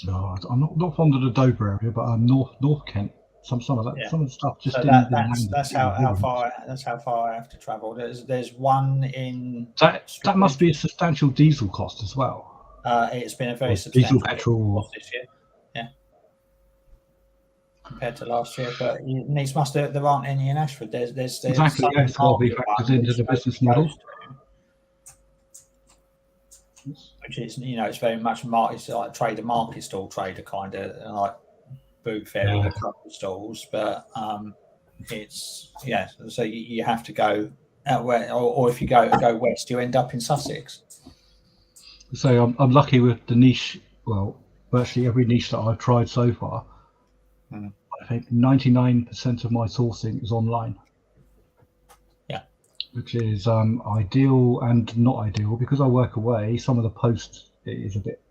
No, I'm not fond of the Dover area, but North Kent. Some of the stuff just so that's how far I have to travel. There's one in that must be a substantial diesel cost as well. It's been a very substantial diesel petrol this year, compared to last year. But there aren't any in Ashford. There's exactly, yes, got to be factored into the business model. Which is, it's very much it's like trader market stall trader kind of like boot fair with a couple of stalls, but it's so you have to go out where, or if you go west, you end up in Sussex. So I'm lucky with the niche. Well, virtually every niche that I've tried so far, I think 99% of my sourcing is online. Yeah, which is ideal and not ideal, because I work away. Some of the post is a bit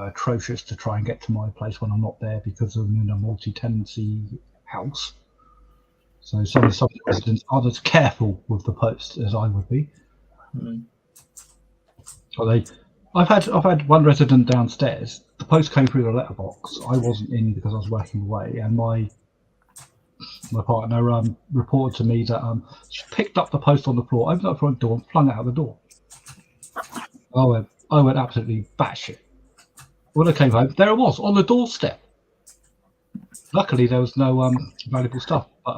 atrocious to try and get to my place when I'm not there, because I'm in a multi-tenancy house. So some of the residents aren't as careful with the post as I would be. So I've had one resident downstairs. The post came through the letterbox. I wasn't in because I was working away, and my partner reported to me that she picked up the post on the floor, opened up the front door, and flung it out the door. I went absolutely batshit. When I came home, there it was on the doorstep. Luckily, there was no valuable stuff, but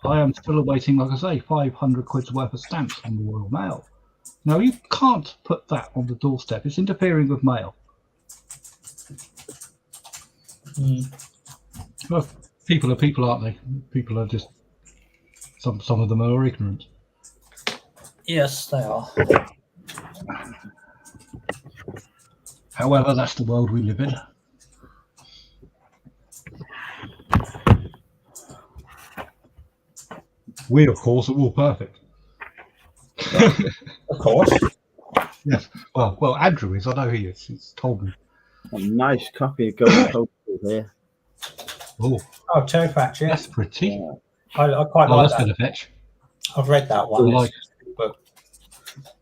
I am still awaiting, like I say, 500 quid's worth of stamps from the Royal Mail. Now, you can't put that on the doorstep. It's interfering with mail. Well, people are people, aren't they? People are just... Some of them are ignorant. Yes, they are. However, that's the world we live in. We, of course, are all perfect. Of course. Yes. Well, Andrew is. I know he is. He's told me. A nice copy of Ghost Postal here. Oh, Cherry Patch, yeah. that's pretty. Yeah. I quite like that's that. going to fetch. I've read that one.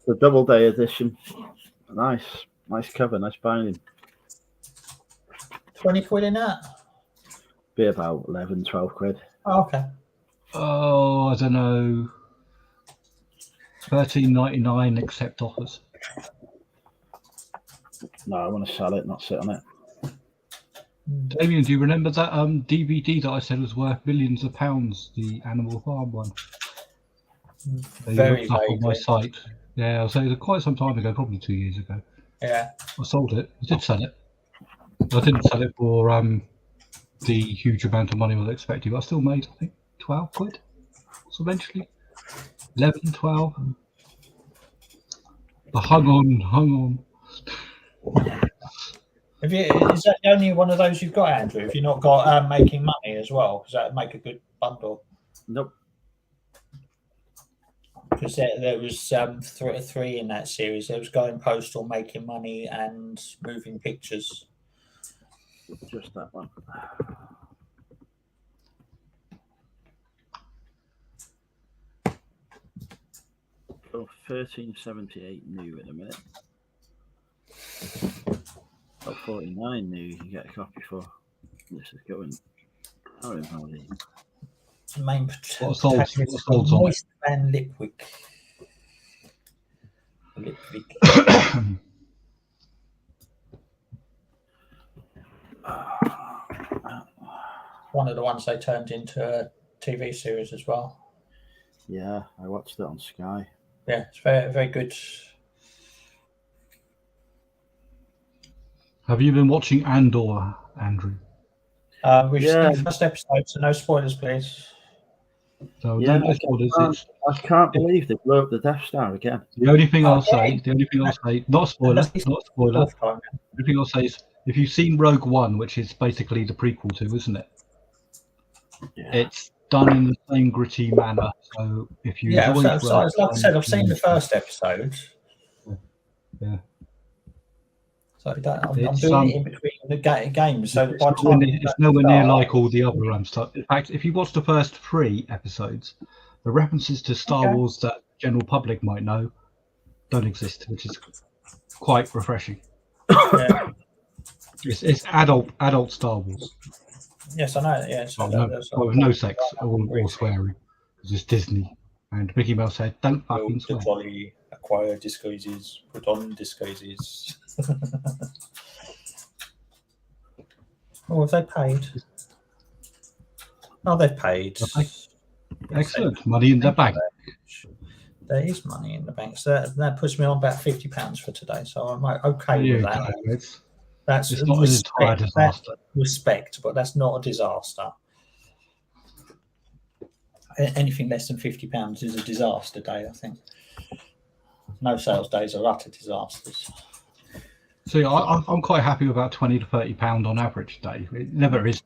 The Doubleday edition. Nice cover, nice binding. 20 quid in that? Be about 11, 12 quid. Oh, okay. Oh, I don't know. $13.99 except offers. No, I want to sell it, not sit on it. Damien, do you remember that DVD that I said was worth millions of pounds? The Animal Farm one. They Very looked up on my vaguely. site. Yeah, so it was quite some time ago, probably 2 years ago. Yeah. I sold it. I did sell it. I didn't sell it for the huge amount of money I was expecting, but I still made, I think, 12 quid. So eventually, 11, 12. I hung on. Is that the only one of those you've got, Andrew? Have you not got Making Money as well? Because that would make a good bundle. Nope. Because there was three in that series. There was Going Postal, Making Money, and Moving Pictures. Just that one. Oh, 13.78 new in a minute. Oh, 49 new. You can get a copy for. This is going. Oh, in value. Main What sold on Moist and Lipwick. One of the ones they turned into a TV series as well. Yeah, I watched it on Sky. Yeah, it's very, very good. Have you been watching Andor, Andrew? We've seen the first episode, so no spoilers, please. So Yeah, no spoilers. I can't believe they blew up the Death Star again. The only thing I'll say, not spoiler. Time, The only thing I'll say is, if you've seen Rogue One, which is basically the prequel to, isn't it? Yeah. It's done in the same gritty manner. So if you enjoy like I said, I've seen the first episode. Yeah. So I'm doing it in between the games. So by the time it's nowhere near like all the other stuff. In fact, if you watch the first 3 episodes, the references to Star Wars that general public might know don't exist, which is quite refreshing. Yeah. It's adult Star Wars. Yes, I know. Yes, with no sex or swearing, because it's Disney. And Mickey Mouse said, "Don't fucking swear." The trolley, acquire disguises, put on disguises. Oh, have they paid? Oh, they've paid. Excellent. Money in the bank. There is money in the bank. So that puts me on about £50 for today. So I'm okay with that. That's it's not an entire disaster. Respect, but that's not a disaster. Anything less than £50 is a disaster day, I think. No sales days are utter disasters. See, I'm quite happy with about £20 to £30 on average a day. It never is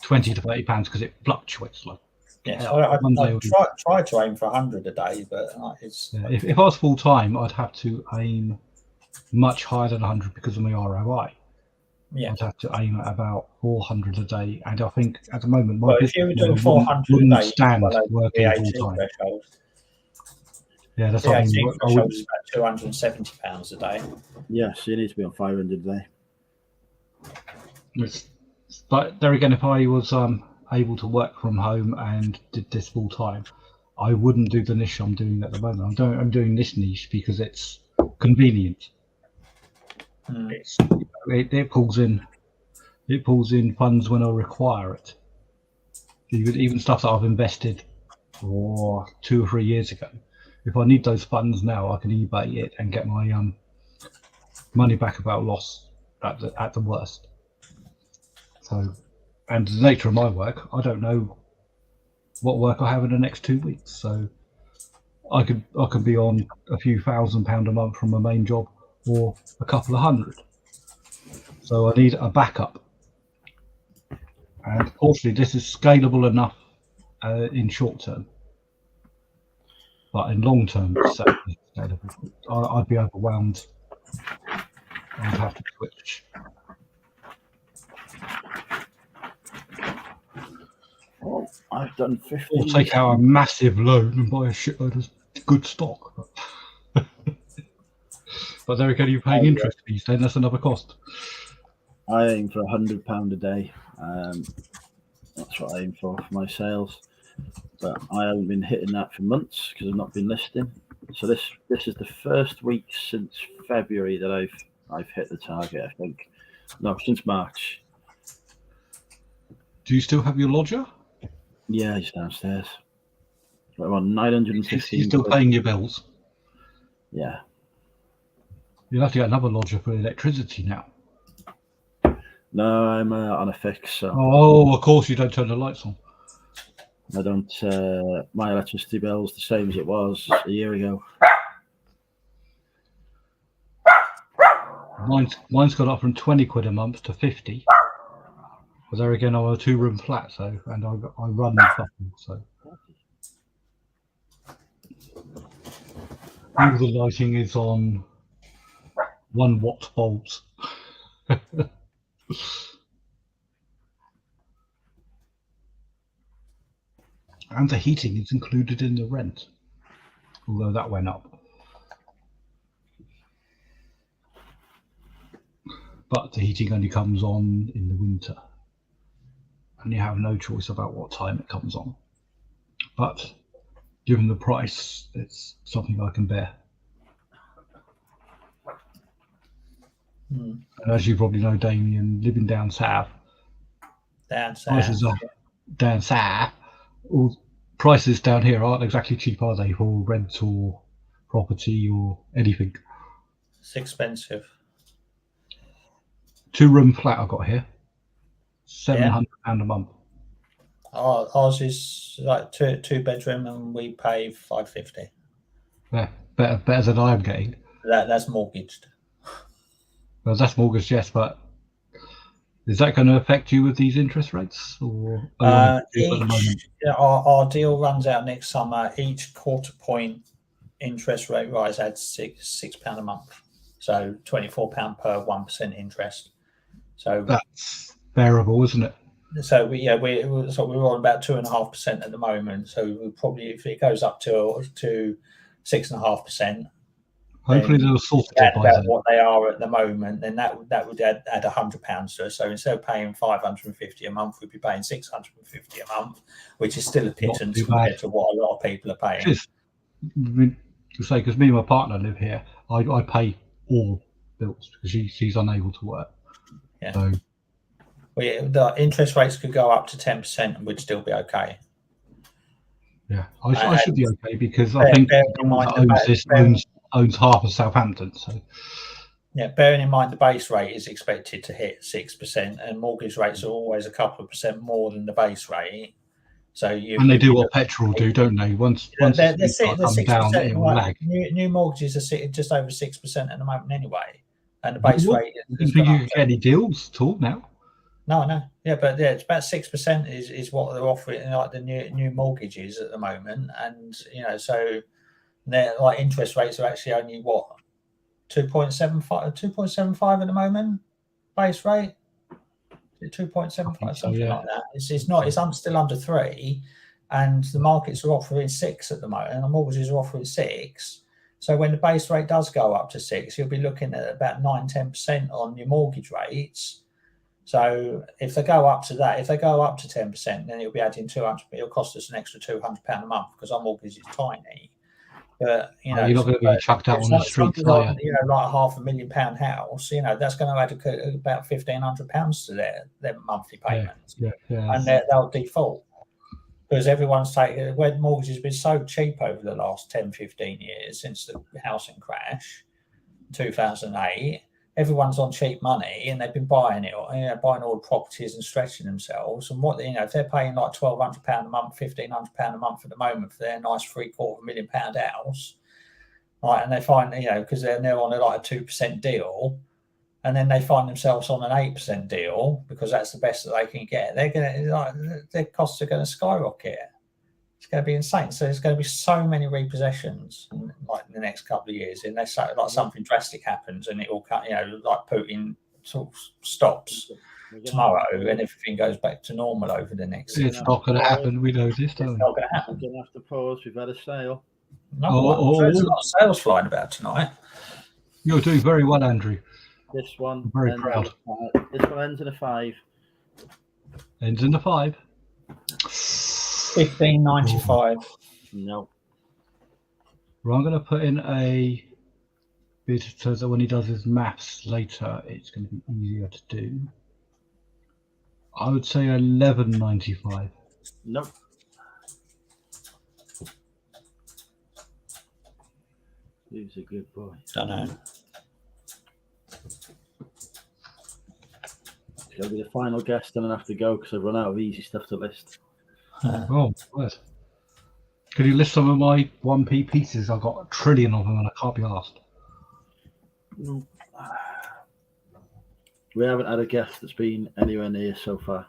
£20 to £30 because it fluctuates. Like, yes, I try to aim for 100 a day, but it's. Yeah, if I was full time, I'd have to aim much higher than 100 because of my ROI. Yeah, I'd have to aim at about 400 a day, and I think at the moment my business if you were doing 400 a day, stand working full time. Yeah, that's what I mean. Threshold is about £270 a day. Yeah, so you need to be on 500 a day. But there again, if I was able to work from home and did this full time, I wouldn't do the niche I'm doing at the moment. I'm doing this niche because it's convenient. It pulls in funds when I require it. Even stuff that I've invested for 2 or 3 years ago. If I need those funds now, I can eBay it and get my money back about loss at the worst. So, and the nature of my work, I don't know what work I have in the next 2 weeks. So, I could be on a few £1,000 a month from my main job, or a couple of hundred. So I need a backup. And fortunately, this is scalable enough in short term. But in long term, it's scalable. I'd be overwhelmed. I'd have to switch. Well, I've done 50. Or take out a massive loan and buy a shitload of good stock. But there again, you're paying interest fees, then that's another cost. I aim for £100 a day. That's what I aim for my sales. But I haven't been hitting that for months because I've not been listing. So this is the first week since February that I've hit the target. I think no, since March. Do you still have your lodger? Yeah, he's downstairs. I'm on 915. You're still paying your bills. Yeah. You'll have to get another lodger for electricity now. No, I'm on a fix. So Oh, of course you don't turn the lights on. I don't. My electricity bill's the same as it was a year ago. Mine's got up from 20 quid a month to 50. But there again, I'm a 2-room flat, so and I run the fucking so. All the lighting is on 1 watt bulbs. And the heating is included in the rent, although that went up. But the heating only comes on in the winter, and you have no choice about what time it comes on. But given the price, it's something I can bear. And as you probably know, Damien, living down south, prices are down south. All prices down here aren't exactly cheap, are they, for rent or property or anything? It's expensive. 2-room flat I got here, £700 a month. Ours is like two bedroom, and we pay £550. Yeah, better than I'm getting. That's mortgaged. Well, that's mortgage, yes, but is that going to affect you with these interest rates? Or our deal runs out next summer. Each quarter point interest rate rise adds £6 a month, so £24 per 1% interest. So that's bearable, isn't it? So we're on about 2.5% at the moment. So we'll probably, if it goes up to 6.5%. Hopefully they'll sort it about what they are at the moment, then that would add £100 to us. So instead of paying £550 a month, we'd be paying £650 a month, which is still a pittance compared to what a lot of people are paying. Because me and my partner live here, I pay all bills because she's unable to work. Yeah. So the interest rates could go up to 10% and we'd still be okay. Yeah, I should be okay because I think the owns half of Southampton. So yeah, bearing in mind the base rate is expected to hit 6%, and mortgage rates are always a couple of percent more than the base rate. So and they do what petrol do, don't they? Once they're 6%. It will lag. New mortgages are just over 6% at the moment anyway, and the base rate. You think you can get any deals at all now? No. Yeah, but yeah, it's about 6% is what they're offering, like the new mortgages at the moment, and so their like interest rates are actually only what 2.75 at the moment, base rate. 2.75, something like that. It's not. It's still under 3, and the markets are offering 6 at the moment, and the mortgages are offering 6. So when the base rate does go up to 6, you'll be looking at about 9-10% on your mortgage rates. So if they go up to that, if they go up to 10%, then it'll be adding 200. It'll cost us an extra £200 a month because our mortgage is tiny. But you're not going to be chucked out on the street, like a £500,000 house. That's going to add about £1,500 to their monthly payments, and they'll default because everyone's taking. Where mortgages have been so cheap over the last 10-15 years since the housing crash, 2008. Everyone's on cheap money, and they've been buying buying all the properties and stretching themselves. And what if they're paying like £1,200 a month, £1,500 a month at the moment for their nice £750,000 house, right? And they find because they're on a 2% deal, and then they find themselves on an 8% deal because that's the best that they can get. They're going their costs are going to skyrocket. It's going to be insane. So there's going to be so many repossessions in the next couple of years, unless something drastic happens and it all like Putin sort of stops tomorrow and everything goes back to normal over the next. It's not going to happen. We know this. It's not going to happen. We're going to have to pause. We've had a sale. There's a lot of sales flying about tonight. You're doing very well, Andrew. This one. I'm very proud. This one ends in a 5. Ends in a 5. 15.95. No. Well, I'm going to put in a bit so that when he does his maths later, it's going to be easier to do. I would say 11.95. Nope. He's a good boy. Don't know. He'll be the final guest, and then I have to go because I've run out of easy stuff to list. Oh, what? Could you list some of my 1p pieces? I've got a trillion of them and I can't be asked. We haven't had a guest that's been anywhere near so far.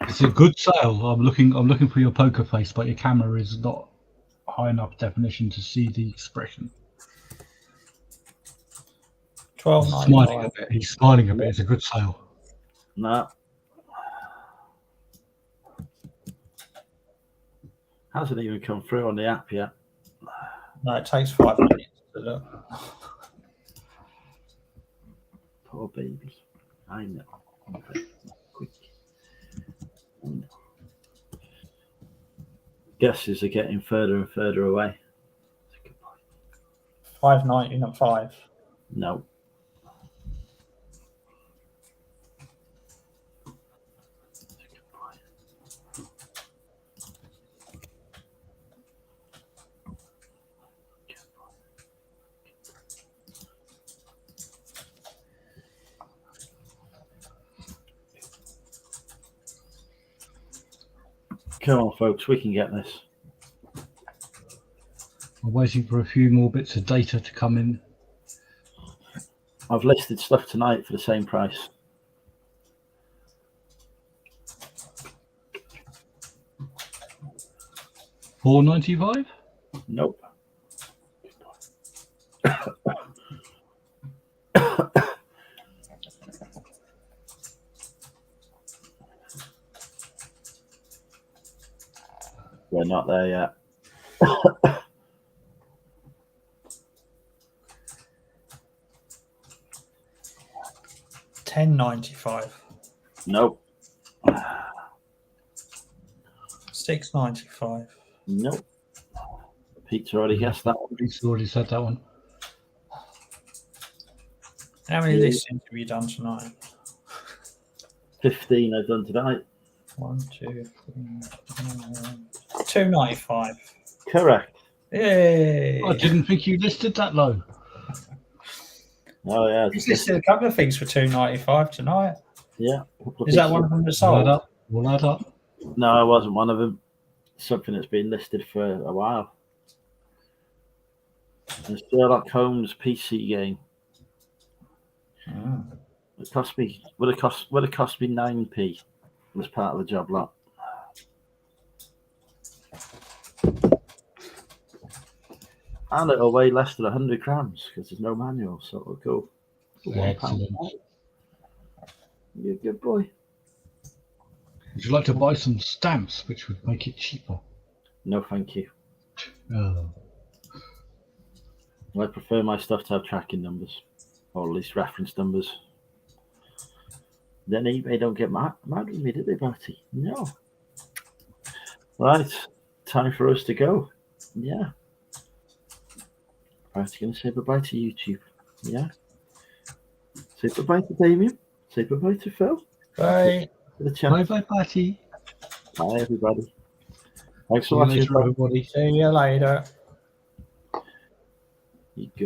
It's a good sale. I'm looking for your poker face, but your camera is not high enough definition to see the expression. He's smiling a bit. He's smiling a bit. It's a good sale. Nah. Hasn't even come through on the app yet. No, it takes 5 minutes to look. Poor baby. I know. Okay. Quick. I know. Guesses are getting further and further away. 5.90, not 5. No. Come on, folks, we can get this. I'm waiting for a few more bits of data to come in. I've listed stuff tonight for the same price. $4.95? Nope. We're not there yet. $10.95. Nope. $6.95. Nope. Pete's already guessed that one. He's already said that one. How many listings have you done tonight? 15 I've done tonight. 1, 2, 3, 2.95. Correct. Yay! I didn't think you listed that low. Oh yeah. He's listed a couple of things for $2.95 tonight. Yeah. Is that one of them that's sold? We'll add up. No, it wasn't one of them. Something that's been listed for a while. The Sherlock Holmes PC game. Oh. It cost me would have cost me 9p as part of the job lot. And it'll weigh less than 100 grams because there's no manual, so it'll go for £1. You're a good boy. Would you like to buy some stamps, which would make it cheaper? No, thank you. Oh. I prefer my stuff to have tracking numbers, or at least reference numbers. Then eBay don't get mad with me, did they, Bertie? No. Right, time for us to go. Yeah. Bertie going to say bye-bye to YouTube. Yeah. Say bye-bye to Damien. Say bye-bye to Phil. Bye. To the chat. Bye-bye, Patty. Bye, everybody. Thanks See for you watching, later, everybody. See you later. You good.